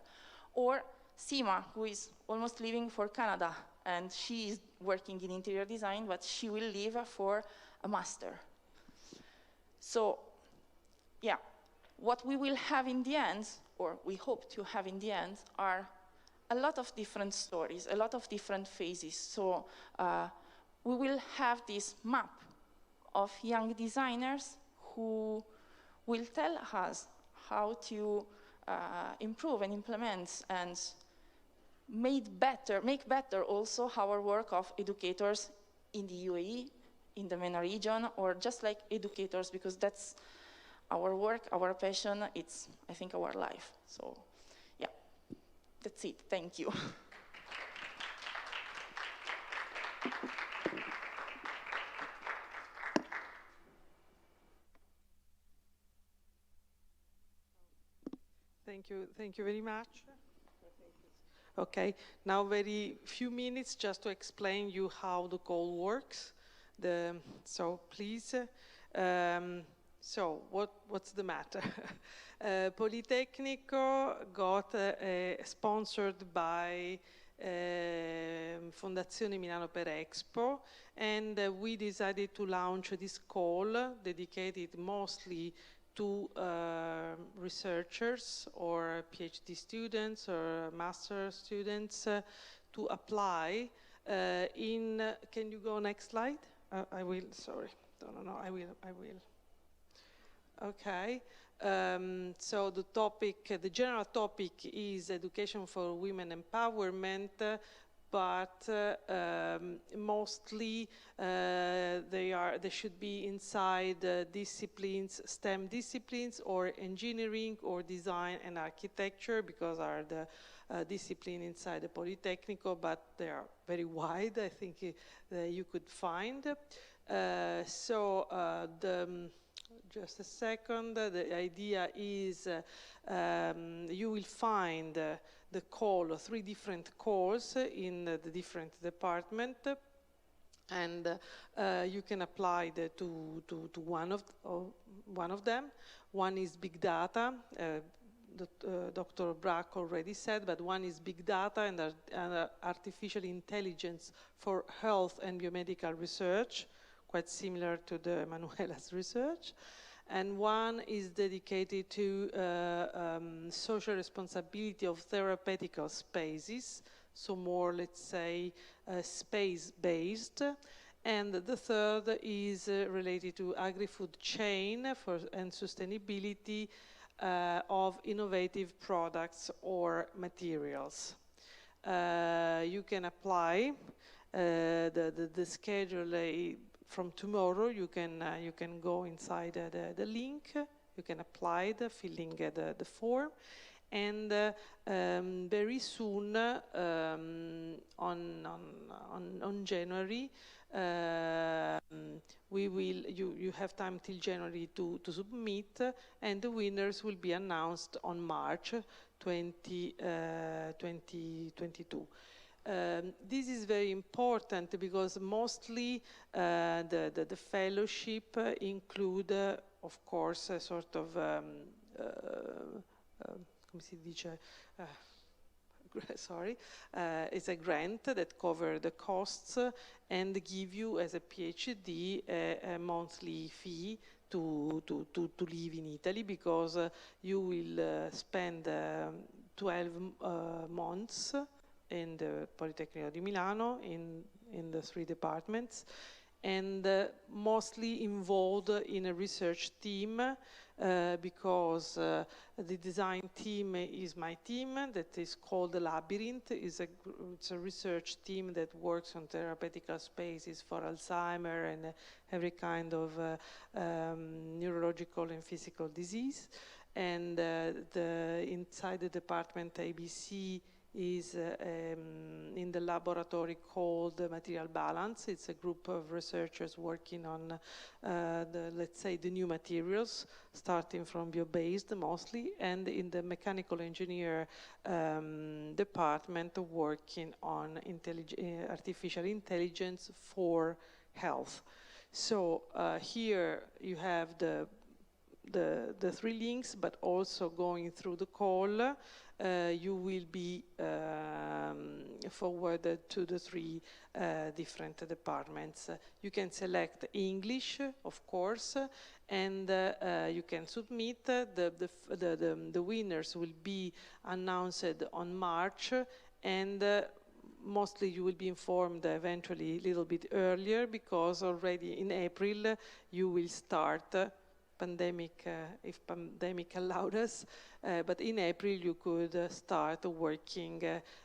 Or Sima, who is almost leaving for Canada, and she is working in interior design, but she will leave for a master. So, yeah, what we will have in the end, or we hope to have in the end, are a lot of different stories, a lot of different phases. So we will have this map of young designers who will tell us how to improve and implement and make better also our work of educators in the UAE, in the MENA region, or just like educators, because that's our work, our passion, it's, I think, our life. So, yeah, that's it. Thank you. Thank you very much. Okay, now very few minutes just to explain you how the call works. So please, so what's the matter? Politecnico got sponsored by Fondazione Milano per Expo, and we decided to launch this call dedicated mostly to researchers or PhD students or master students to apply in, can you go next slide? I will, sorry, no, I will. Okay, so the topic, the general topic is education for women empowerment, but mostly they should be inside disciplines, STEM disciplines, or engineering, or design and architecture, because are the discipline inside the Politecnico, but they are very wide, I think you could find. So just a second. The idea is you will find the call, 3 different calls in the different departments, and you can apply to one of them. One is big data. Dr. Brack already said, but one is big data and artificial intelligence for health and biomedical research, quite similar to the Manuela's research. And one is dedicated to social responsibility of therapeutic spaces, so more, let's say, space-based. And the third is related to agri-food chain and sustainability of innovative products or materials. You can apply the schedule from tomorrow. You can go inside the link. You can apply filling the form, and very soon on January. You have time till January to submit, and the winners will be announced on March 2022. This is very important because mostly the fellowship include, of course, a sort of come si dice? Sorry, it's a grant that covers the costs and give you as a PhD a monthly fee to live in Italy, because you will spend 12 months in the Politecnico di Milano in the 3 departments, and mostly involved in a research team, because the design team is my team, that is called the Labyrinth. It's a research team that works on therapeutical spaces for Alzheimer and every kind of neurological and physical disease. And inside the department, ABC is in the laboratory called Material Balance. It's a group of researchers working on, let's say, the new materials, starting from bio-based mostly, and in the mechanical engineer department working on artificial intelligence for health. So here you have the 3 links, but also going through the call, you will be forwarded to the 3 different departments. You can select English, of course, and you can submit. The winners will be announced on March, and mostly you will be informed eventually a little bit earlier, because already in April you will start. If pandemic allowed us, but in April you could start working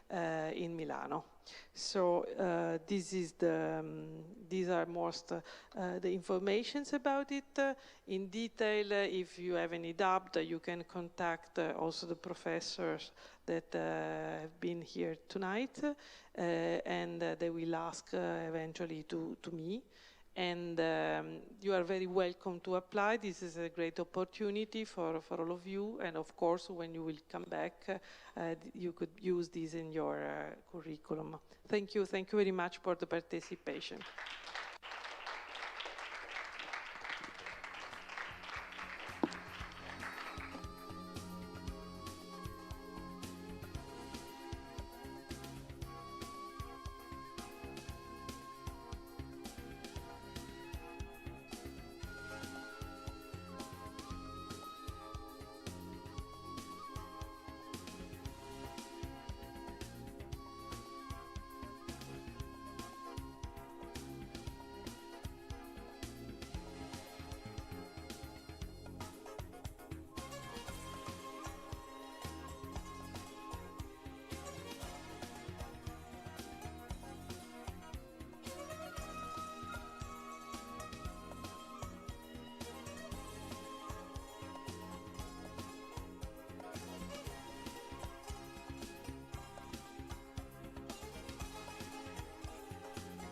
in Milano. So these are most the informations about it. In detail, if you have any doubt, you can contact also the professors that have been here tonight, and they will ask eventually to me. And you are very welcome to apply. This is a great opportunity for all of you. And of course, when you will come back, you could use this in your curriculum. Thank you very much for the participation.